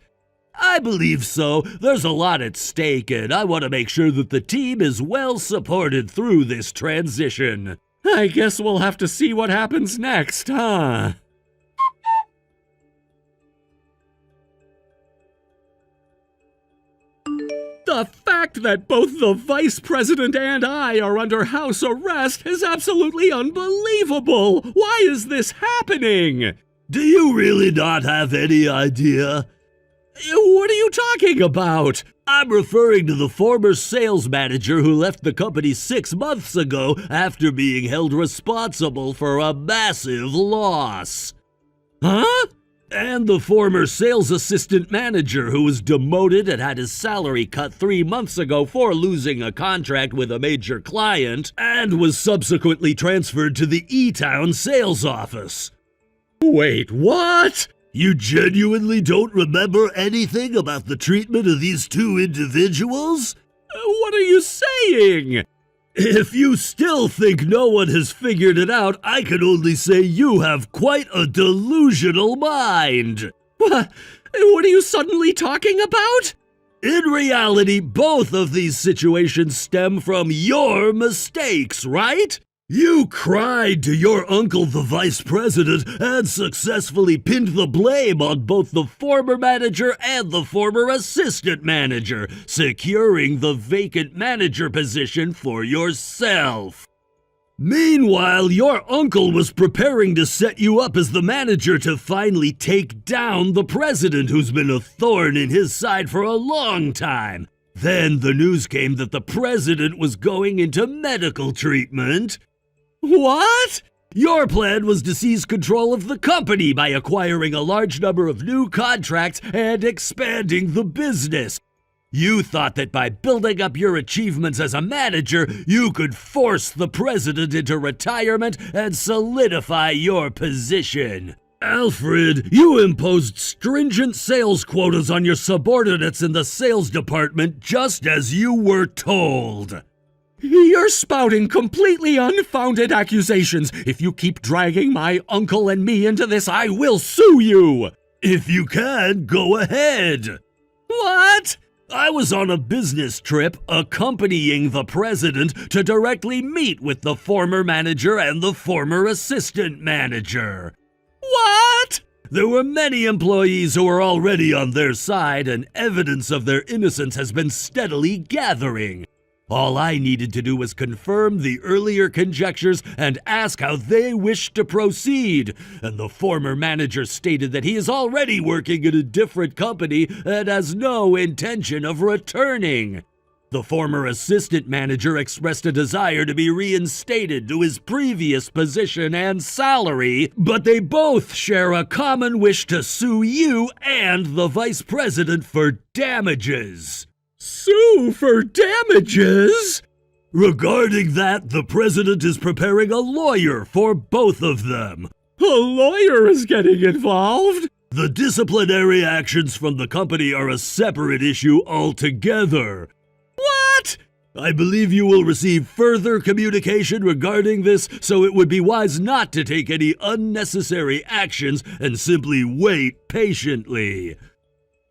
I believe so. There's a lot at stake, and I want to make sure that the team is well supported through this transition. I guess we'll have to see what happens next, huh? The fact that both the vice president and I are under house arrest is absolutely unbelievable! Why is this happening? Do you really not have any idea? What are you talking about? I'm referring to the former sales manager who left the company 6 months ago after being held responsible for a massive loss. Huh? And the former sales assistant manager who was demoted and had his salary cut 3 months ago for losing a contract with a major client and was subsequently transferred to the E-Town sales office. Wait, what? You genuinely don't remember anything about the treatment of these two individuals? What are you saying? If you still think no one has figured it out, I can only say you have quite a delusional mind. What are you suddenly talking about? In reality, both of these situations stem from your mistakes, right? You cried to your uncle, the vice president, and successfully pinned the blame on both the former manager and the former assistant manager, securing the vacant manager position for yourself. Meanwhile, your uncle was preparing to set you up as the manager to finally take down the president, who's been a thorn in his side for a long time. Then the news came that the president was going into medical treatment. What? Your plan was to seize control of the company by acquiring a large number of new contracts and expanding the business. You thought that by building up your achievements as a manager, you could force the president into retirement and solidify your position. Alfred, you imposed stringent sales quotas on your subordinates in the sales department just as you were told. You're spouting completely unfounded accusations. If you keep dragging my uncle and me into this, I will sue you. If you can, go ahead. What? I was on a business trip accompanying the president to directly meet with the former manager and the former assistant manager. What? There were many employees who were already on their side, and evidence of their innocence has been steadily gathering. All I needed to do was confirm the earlier conjectures and ask how they wished to proceed, and the former manager stated that he is already working in a different company and has no intention of returning. The former assistant manager expressed a desire to be reinstated to his previous position and salary, but they both share a common wish to sue you and the vice president for damages. Sue for damages? Regarding that, the president is preparing a lawyer for both of them. A lawyer is getting involved? The disciplinary actions from the company are a separate issue altogether. What? I believe you will receive further communication regarding this, so it would be wise not to take any unnecessary actions and simply wait patiently.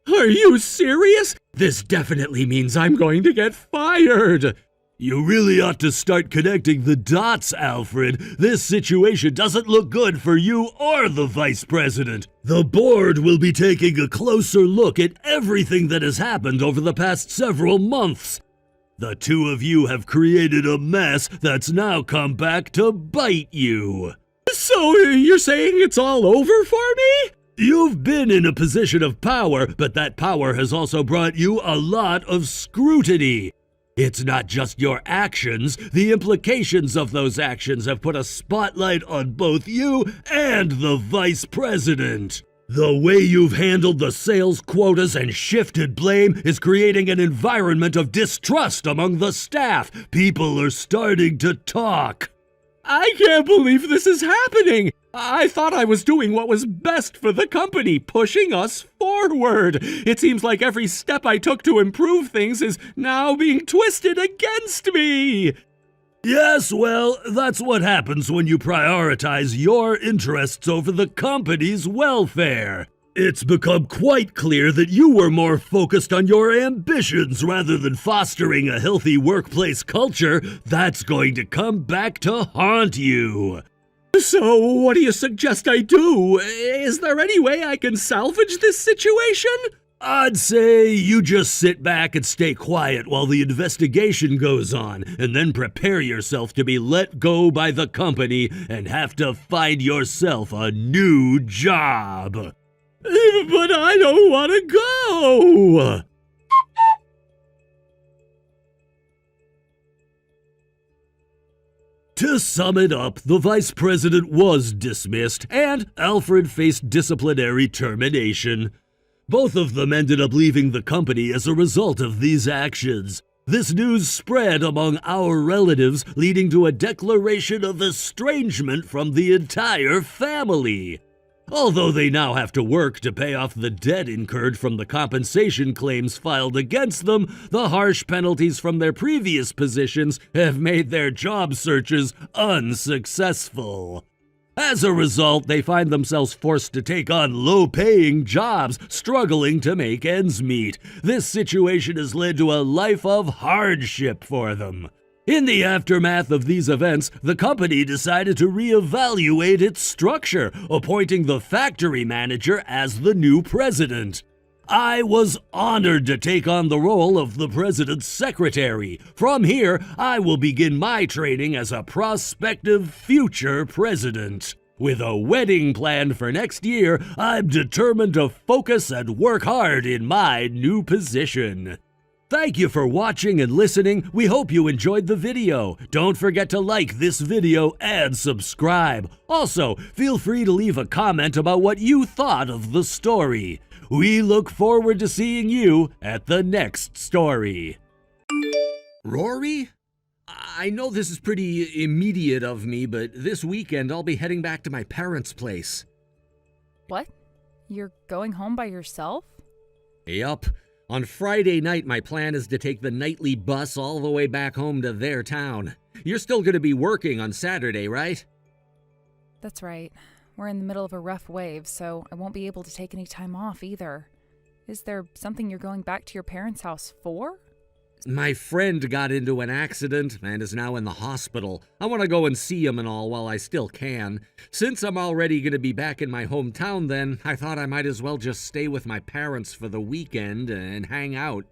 Are you serious? This definitely means I'm going to get fired. You really ought to start connecting the dots, Alfred. This situation doesn't look good for you or the vice president. The board will be taking a closer look at everything that has happened over the past several months. The two of you have created a mess that's now come back to bite you. So you're saying it's all over for me? You've been in a position of power, but that power has also brought you a lot of scrutiny. It's not just your actions, the implications of those actions have put a spotlight on both you and the vice president. The way you've handled the sales quotas and shifted blame is creating an environment of distrust among the staff. People are starting to talk. I can't believe this is happening! I thought I was doing what was best for the company, pushing us forward. It seems like every step I took to improve things is now being twisted against me. Yes, well, that's what happens when you prioritize your interests over the company's welfare. It's become quite clear that you were more focused on your ambitions rather than fostering a healthy workplace culture. That's going to come back to haunt you. So, what do you suggest I do? Is there any way I can salvage this situation? I'd say you just sit back and stay quiet while the investigation goes on, and then prepare yourself to be let go by the company and have to find yourself a new job. But I don't want to go! To sum it up, the vice president was dismissed, and Alfred faced disciplinary termination. Both of them ended up leaving the company as a result of these actions. This news spread among our relatives, leading to a declaration of estrangement from the entire family. Although they now have to work to pay off the debt incurred from the compensation claims filed against them, the harsh penalties from their previous positions have made their job searches unsuccessful. As a result, they find themselves forced to take on low-paying jobs, struggling to make ends meet. This situation has led to a life of hardship for them. In the aftermath of these events, the company decided to reevaluate its structure, appointing the factory manager as the new president. I was honored to take on the role of the president's secretary. From here, I will begin my training as a prospective future president. With a wedding planned for next year, I'm determined to focus and work hard in my new position. Thank you for watching and listening. We hope you enjoyed the video. Don't forget to like this video and subscribe. Also, feel free to leave a comment about what you thought of the story. We look forward to seeing you at the next story. Rory? I know this is pretty immediate of me, but this weekend I'll be heading back to my parents' place. What? You're going home by yourself? Yup. On Friday night, my plan is to take the nightly bus all the way back home to their town. You're still going to be working on Saturday, right? That's right. We're in the middle of a rough wave, so I won't be able to take any time off either. Is there something you're going back to your parents' house for? My friend got into an accident and is now in the hospital. I want to go and see him and all while I still can. Since I'm already going to be back in my hometown then, I thought I might as well just stay with my parents for the weekend and hang out.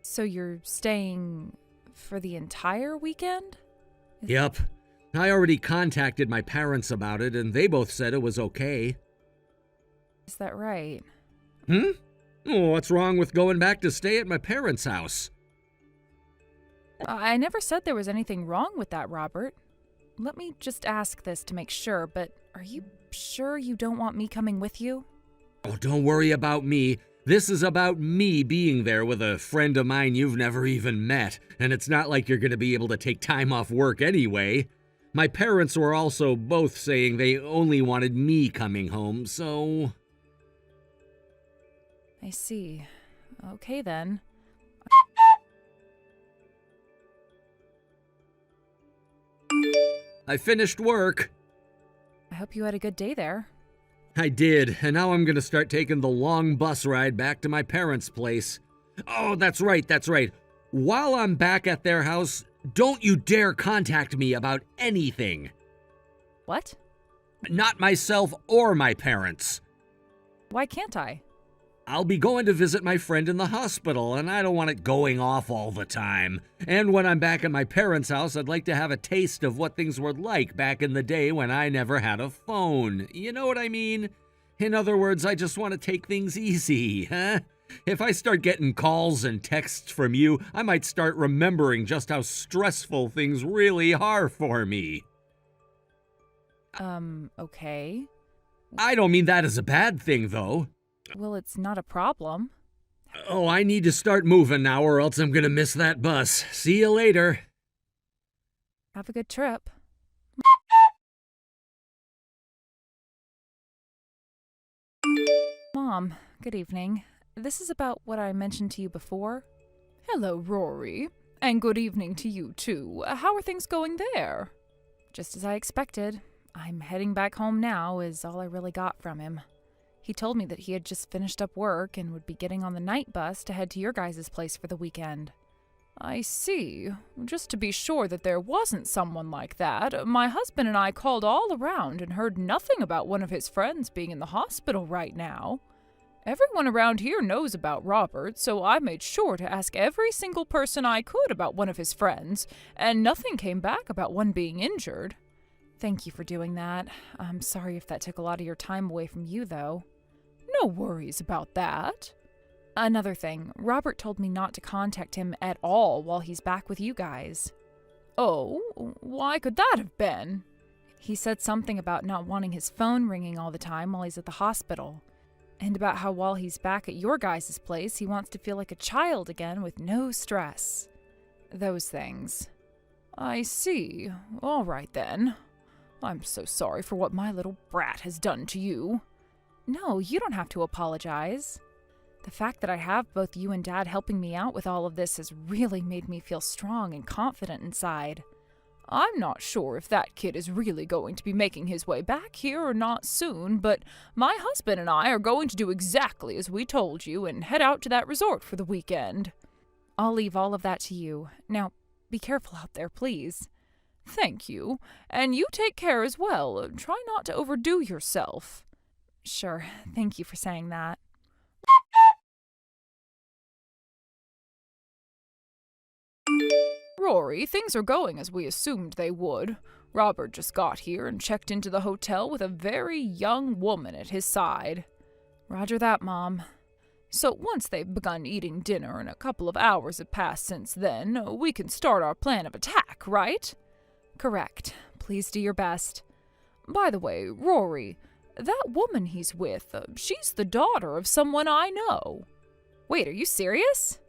So you're staying For the entire weekend? Yep. I already contacted my parents about it, and they both said it was okay. Is that right? Oh, what's wrong with going back to stay at my parents' house? I never said there was anything wrong with that, Robert. Let me just ask this to make sure, but are you sure you don't want me coming with you? Oh, don't worry about me. This is about me being there with a friend of mine you've never even met, and it's not like you're going to be able to take time off work anyway. My parents were also both saying they only wanted me coming home, so... I see. Okay then. I finished work. I hope you had a good day there. I did, and now I'm going to start taking the long bus ride back to my parents' place. Oh, that's right. While I'm back at their house, don't you dare contact me about anything. What? Not myself or my parents. Why can't I? I'll be going to visit my friend in the hospital, and I don't want it going off all the time. And when I'm back at my parents' house, I'd like to have a taste of what things were like back in the day when I never had a phone. You know what I mean? In other words, I just want to take things easy, huh? If I start getting calls and texts from you, I might start remembering just how stressful things really are for me. Okay. I don't mean that as a bad thing, though. Well, it's not a problem. Oh, I need to start moving now or else I'm gonna miss that bus. See you later. Have a good trip. Mom, good evening. This is about what I mentioned to you before. Hello, Rory. And good evening to you, too. How are things going there? Just as I expected. I'm heading back home now is all I really got from him. He told me that he had just finished up work and would be getting on the night bus to head to your guys' place for the weekend. I see. Just to be sure that there wasn't someone like that, my husband and I called all around and heard nothing about one of his friends being in the hospital right now. Everyone around here knows about Robert, so I made sure to ask every single person I could about one of his friends, and nothing came back about one being injured. Thank you for doing that. I'm sorry if that took a lot of your time away from you, though. No worries about that. Another thing, Robert told me not to contact him at all while he's back with you guys. Oh, why could that have been? He said something about not wanting his phone ringing all the time while he's at the hospital, and about how while he's back at your guys' place, he wants to feel like a child again with no stress. Those things. I see. All right then. I'm so sorry for what my little brat has done to you. No, you don't have to apologize. The fact that I have both you and Dad helping me out with all of this has really made me feel strong and confident inside. I'm not sure if that kid is really going to be making his way back here or not soon, but my husband and I are going to do exactly as we told you and head out to that resort for the weekend. I'll leave all of that to you. Now, be careful out there, please. Thank you, and you take care as well. Try not to overdo yourself. Sure, thank you for saying that. Rory, things are going as we assumed they would. Robert just got here and checked into the hotel with a very young woman at his side. Roger that, Mom. So once they've begun eating dinner and a couple of hours have passed since then, we can start our plan of attack, right? Correct. Please do your best. By the way, Rory, that woman he's with, she's the daughter of someone I know. Wait, are you serious?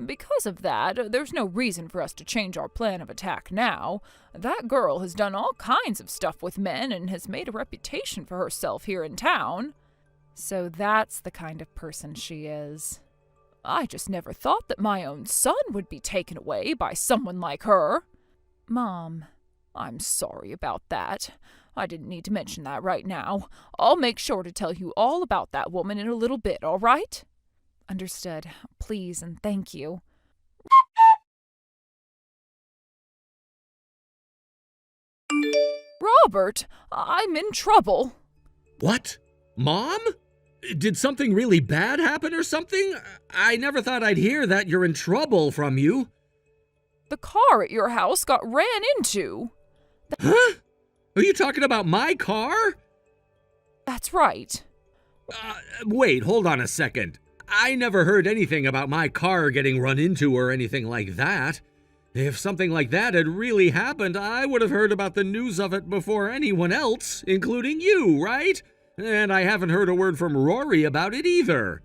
Because of that, there's no reason for us to change our plan of attack now. That girl has done all kinds of stuff with men and has made a reputation for herself here in town. So that's the kind of person she is. I just never thought that my own son would be taken away by someone like her. Mom, I'm sorry about that. I didn't need to mention that right now. I'll make sure to tell you all about that woman in a little bit, all right? Understood. Please and thank you. Robert, I'm in trouble. What? Mom? Did something really bad happen or something? I never thought I'd hear that you're in trouble from you. The car at your house got ran into. Huh? Are you talking about my car? That's right. Wait, hold on a second. I never heard anything about my car getting run into or anything like that. If something like that had really happened, I would have heard about the news of it before anyone else, including you, right? And I haven't heard a word from Rory about it either.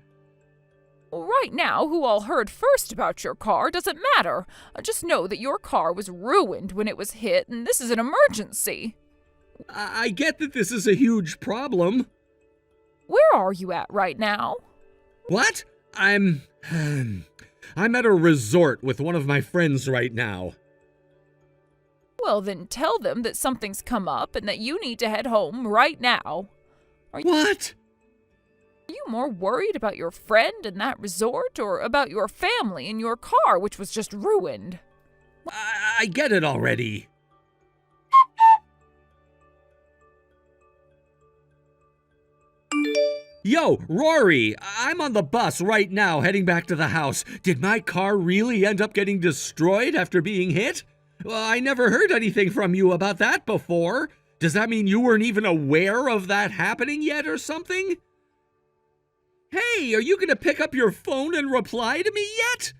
Right now, who all heard first about your car doesn't matter. Just know that your car was ruined when it was hit, and this is an emergency. I get that this is a huge problem. Where are you at right now? What? I'm at a resort with one of my friends right now. Well, then tell them that something's come up and that you need to head home right now. What? Are you more worried about your friend and that resort or about your family and your car, which was just ruined? I get it already. Yo, Rory, I'm on the bus right now heading back to the house. Did my car really end up getting destroyed after being hit? Well, I never heard anything from you about that before. Does that mean you weren't even aware of that happening yet or something? Hey, are you gonna pick up your phone and reply to me yet?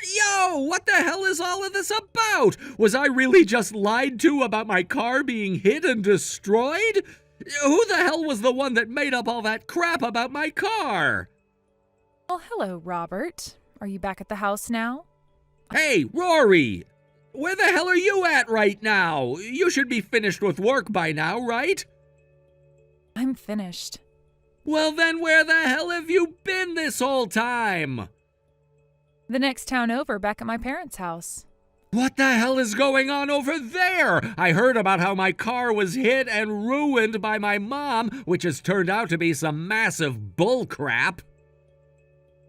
Yo, what the hell is all of this about? Was I really just lied to about my car being hit and destroyed? Who the hell was the one that made up all that crap about my car? Well, hello, Robert. Are you back at the house now? Hey, Rory! Where the hell are you at right now? You should be finished with work by now, right? I'm finished. Well then, where the hell have you been this whole time? The next town over, back at my parents' house. What the hell is going on over there? I heard about how my car was hit and ruined by my mom, which has turned out to be some massive bullcrap.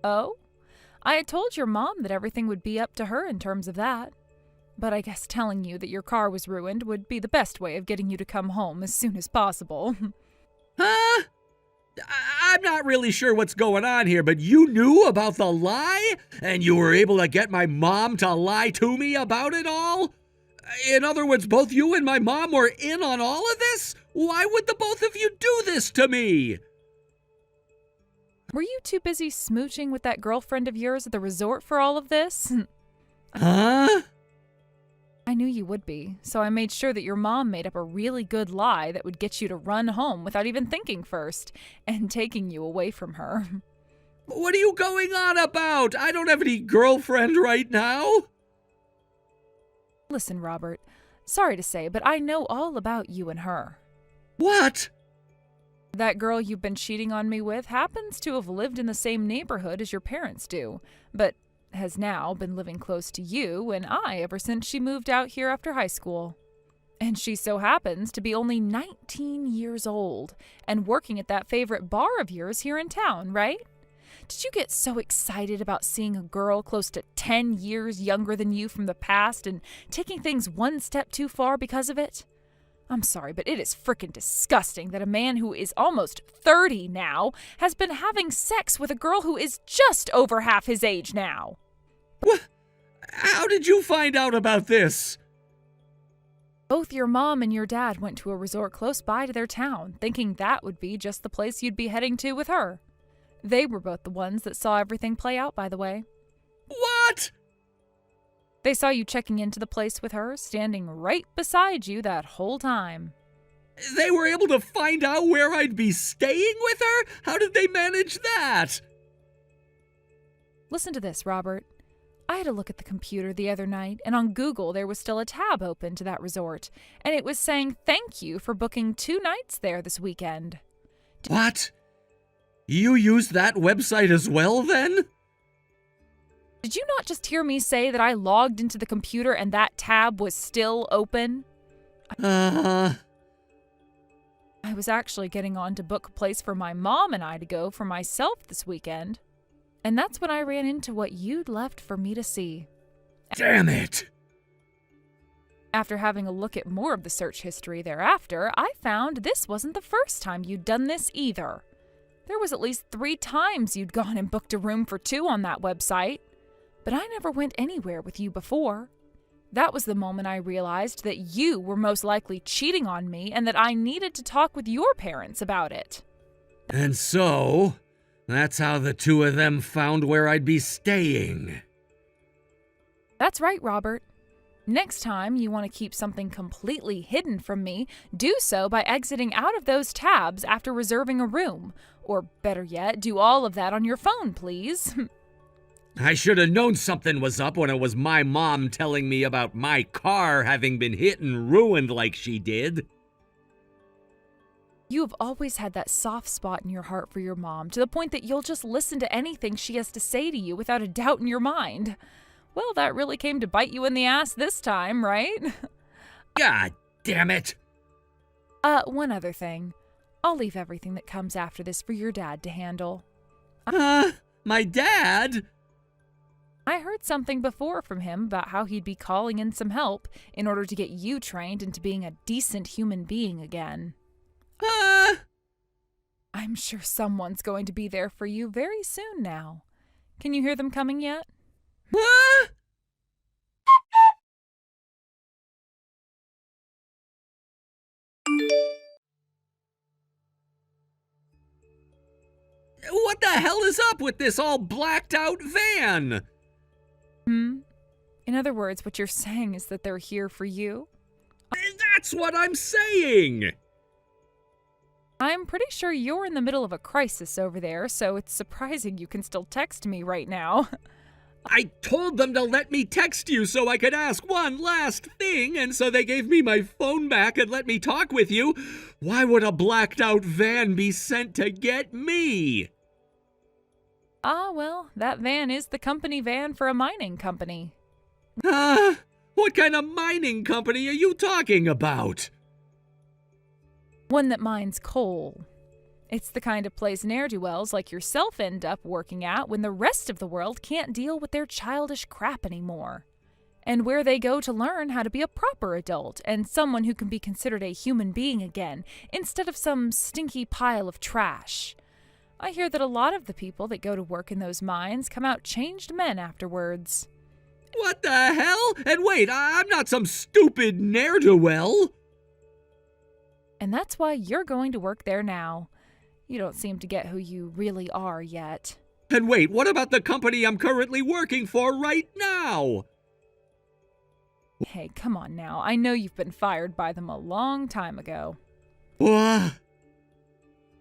Oh? I had told your mom that everything would be up to her in terms of that. But I guess telling you that your car was ruined would be the best way of getting you to come home as soon as possible. Huh? I'm not really sure what's going on here, but you knew about the lie? And you were able to get my mom to lie to me about it all? In other words, both you and my mom were in on all of this? Why would the both of you do this to me? Were you too busy smooching with that girlfriend of yours at the resort for all of this? Huh? I knew you would be, so I made sure that your mom made up a really good lie that would get you to run home without even thinking first, and taking you away from her. What are you going on about? I don't have any girlfriend right now. Listen, Robert, sorry to say, but I know all about you and her. What? That girl you've been cheating on me with happens to have lived in the same neighborhood as your parents do, but has now been living close to you and I ever since she moved out here after high school. And she so happens to be only 19 years old and working at that favorite bar of yours here in town, right? Did you get so excited about seeing a girl close to 10 years younger than you from the past and taking things one step too far because of it? I'm sorry, but it is frickin' disgusting that a man who is almost 30 now has been having sex with a girl who is just over half his age now. What? How did you find out about this? Both your mom and your dad went to a resort close by to their town, thinking that would be just the place you'd be heading to with her. They were both the ones that saw everything play out, by the way. What? They saw you checking into the place with her, standing right beside you that whole time. They were able to find out where I'd be staying with her? How did they manage that? Listen to this, Robert. I had a look at the computer the other night, and on Google there was still a tab open to that resort, and it was saying thank you for booking 2 nights there this weekend. What? You used that website as well, then? Did you not just hear me say that I logged into the computer and that tab was still open? I was actually getting on to book a place for my mom and I to go for myself this weekend. And that's when I ran into what you'd left for me to see. Damn it! After having a look at more of the search history thereafter, I found this wasn't the first time you'd done this either. There was at least 3 times you'd gone and booked a room for 2 on that website. But I never went anywhere with you before. That was the moment I realized that you were most likely cheating on me and that I needed to talk with your parents about it. And so, that's how the two of them found where I'd be staying. That's right, Robert. Next time you want to keep something completely hidden from me, do so by exiting out of those tabs after reserving a room. Or better yet, do all of that on your phone, please. I should have known something was up when it was my mom telling me about my car having been hit and ruined like she did. You have always had that soft spot in your heart for your mom, to the point that you'll just listen to anything she has to say to you without a doubt in your mind. Well, that really came to bite you in the ass this time, right? God damn it! One other thing. I'll leave everything that comes after this for your dad to handle. My dad? I heard something before from him about how he'd be calling in some help in order to get you trained into being a decent human being again. I'm sure someone's going to be there for you very soon now. Can you hear them coming yet? What the hell is up with this all blacked out van? In other words, what you're saying is that they're here for you? That's what I'm saying! I'm pretty sure you're in the middle of a crisis over there, so it's surprising you can still text me right now. I told them to let me text you so I could ask one last thing, and so they gave me my phone back and let me talk with you. Why would a blacked out van be sent to get me? Well, that van is the company van for a mining company. What kind of mining company are you talking about? One that mines coal. It's the kind of place ne'er-do-wells like yourself end up working at when the rest of the world can't deal with their childish crap anymore. And where they go to learn how to be a proper adult and someone who can be considered a human being again, instead of some stinky pile of trash. I hear that a lot of the people that go to work in those mines come out changed men afterwards. What the hell? And wait, I'm not some stupid ne'er-do-well. And that's why you're going to work there now. You don't seem to get who you really are yet. And wait, what about the company I'm currently working for right now? Hey, come on now. I know you've been fired by them a long time ago. What?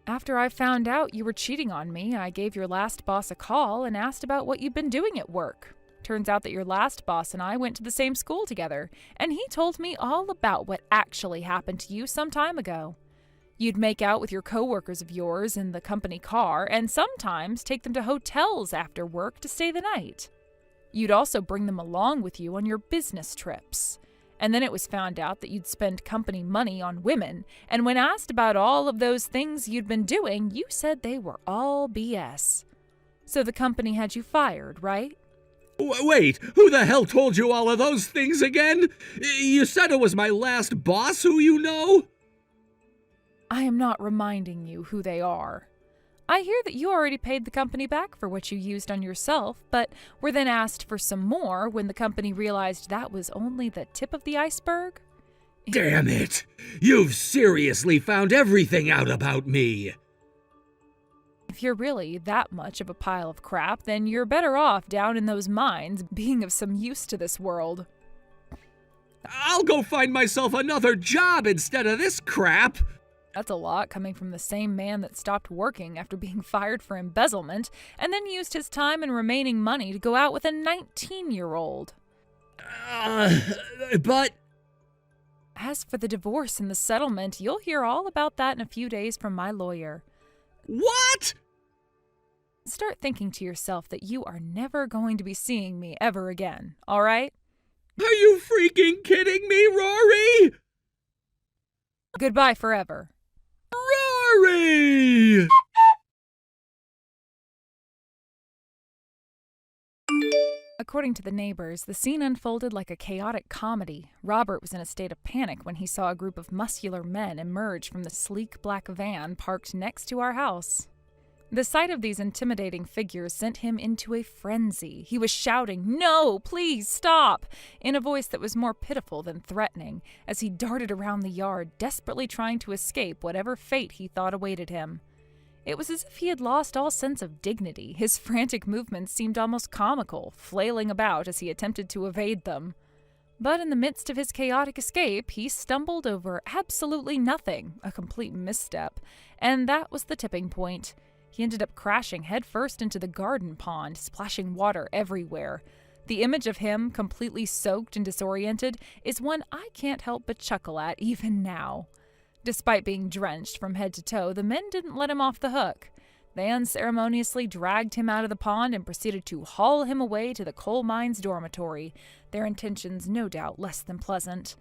After I found out you were cheating on me, I gave your last boss a call and asked about what you'd been doing at work. Turns out that your last boss and I went to the same school together, and he told me all about what actually happened to you some time ago. You'd make out with your coworkers of yours in the company car, and sometimes take them to hotels after work to stay the night. You'd also bring them along with you on your business trips. And then it was found out that you'd spend company money on women, and when asked about all of those things you'd been doing, you said they were all BS. So the company had you fired, right? Wait, who the hell told you all of those things again? You said it was my last boss who you know? I am not reminding you who they are. I hear that you already paid the company back for what you used on yourself, but were then asked for some more when the company realized that was only the tip of the iceberg. Damn it! You've seriously found everything out about me! If you're really that much of a pile of crap, then you're better off down in those mines being of some use to this world. I'll go find myself another job instead of this crap! That's a lot coming from the same man that stopped working after being fired for embezzlement and then used his time and remaining money to go out with a 19-year-old. But... As for the divorce and the settlement, you'll hear all about that in a few days from my lawyer. What? Start thinking to yourself that you are never going to be seeing me ever again, all right? Are you freaking kidding me, Rory? Goodbye forever. Rory! According to the neighbors, the scene unfolded like a chaotic comedy. Robert was in a state of panic when he saw a group of muscular men emerge from the sleek black van parked next to our house. The sight of these intimidating figures sent him into a frenzy. He was shouting, "No, please stop!" in a voice that was more pitiful than threatening, as he darted around the yard, desperately trying to escape whatever fate he thought awaited him. It was as if he had lost all sense of dignity. His frantic movements seemed almost comical, flailing about as he attempted to evade them. But in the midst of his chaotic escape, he stumbled over absolutely nothing, a complete misstep, and that was the tipping point. He ended up crashing headfirst into the garden pond, splashing water everywhere. The image of him, completely soaked and disoriented, is one I can't help but chuckle at even now. Despite being drenched from head to toe, the men didn't let him off the hook. They unceremoniously dragged him out of the pond and proceeded to haul him away to the coal mine's dormitory, their intentions no doubt less than pleasant.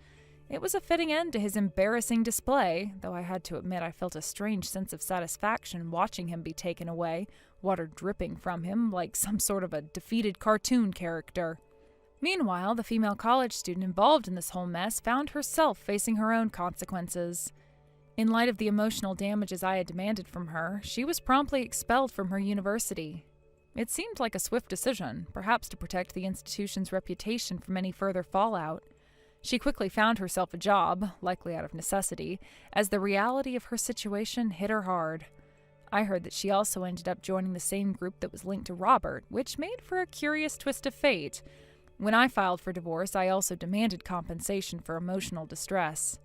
It was a fitting end to his embarrassing display, though I had to admit I felt a strange sense of satisfaction watching him be taken away, water dripping from him like some sort of a defeated cartoon character. Meanwhile, the female college student involved in this whole mess found herself facing her own consequences. In light of the emotional damages I had demanded from her, she was promptly expelled from her university. It seemed like a swift decision, perhaps to protect the institution's reputation from any further fallout. She quickly found herself a job, likely out of necessity, as the reality of her situation hit her hard. I heard that she also ended up joining the same group that was linked to Robert, which made for a curious twist of fate. When I filed for divorce, I also demanded compensation for emotional distress.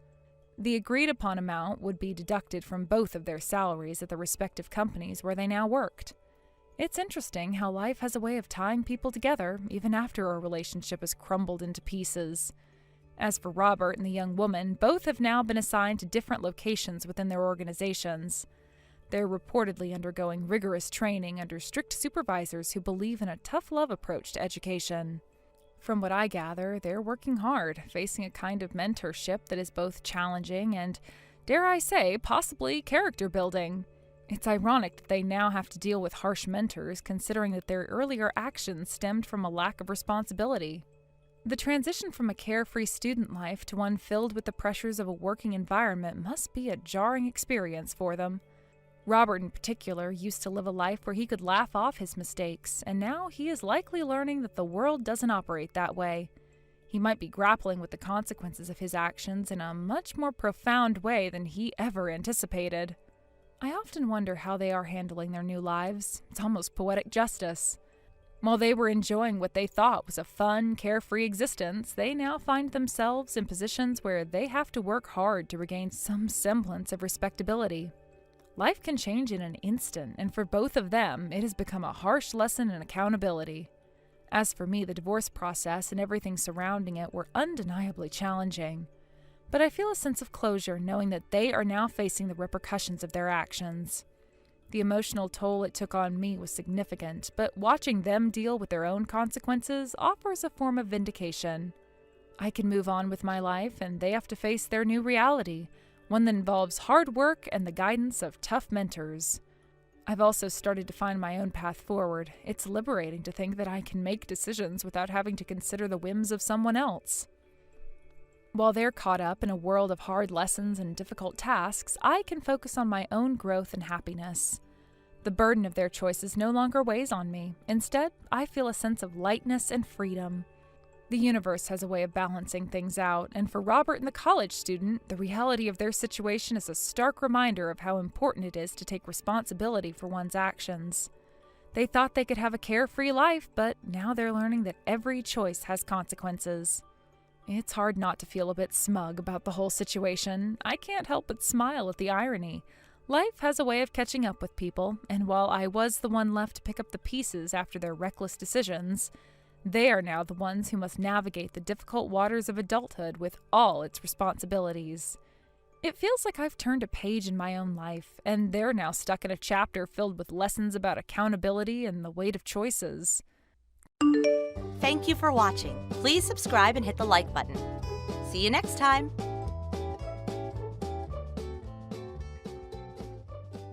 The agreed-upon amount would be deducted from both of their salaries at the respective companies where they now worked. It's interesting how life has a way of tying people together, even after a relationship has crumbled into pieces. As for Robert and the young woman, both have now been assigned to different locations within their organizations. They're reportedly undergoing rigorous training under strict supervisors who believe in a tough love approach to education. From what I gather, they're working hard, facing a kind of mentorship that is both challenging and, dare I say, possibly character building. It's ironic that they now have to deal with harsh mentors, considering that their earlier actions stemmed from a lack of responsibility. The transition from a carefree student life to one filled with the pressures of a working environment must be a jarring experience for them. Robert, in particular, used to live a life where he could laugh off his mistakes, and now he is likely learning that the world doesn't operate that way. He might be grappling with the consequences of his actions in a much more profound way than he ever anticipated. I often wonder how they are handling their new lives. It's almost poetic justice. While they were enjoying what they thought was a fun, carefree existence, they now find themselves in positions where they have to work hard to regain some semblance of respectability. Life can change in an instant, and for both of them, it has become a harsh lesson in accountability. As for me, the divorce process and everything surrounding it were undeniably challenging. But I feel a sense of closure knowing that they are now facing the repercussions of their actions. The emotional toll it took on me was significant, but watching them deal with their own consequences offers a form of vindication. I can move on with my life, and they have to face their new reality, one that involves hard work and the guidance of tough mentors. I've also started to find my own path forward. It's liberating to think that I can make decisions without having to consider the whims of someone else. While they're caught up in a world of hard lessons and difficult tasks, I can focus on my own growth and happiness. The burden of their choices no longer weighs on me. Instead, I feel a sense of lightness and freedom. The universe has a way of balancing things out, and for Robert and the college student, the reality of their situation is a stark reminder of how important it is to take responsibility for one's actions. They thought they could have a carefree life, but now they're learning that every choice has consequences. It's hard not to feel a bit smug about the whole situation. I can't help but smile at the irony. Life has a way of catching up with people, and while I was the one left to pick up the pieces after their reckless decisions, they are now the ones who must navigate the difficult waters of adulthood with all its responsibilities. It feels like I've turned a page in my own life, and they're now stuck in a chapter filled with lessons about accountability and the weight of choices. Thank you for watching. Please subscribe and hit the like button. See you next time.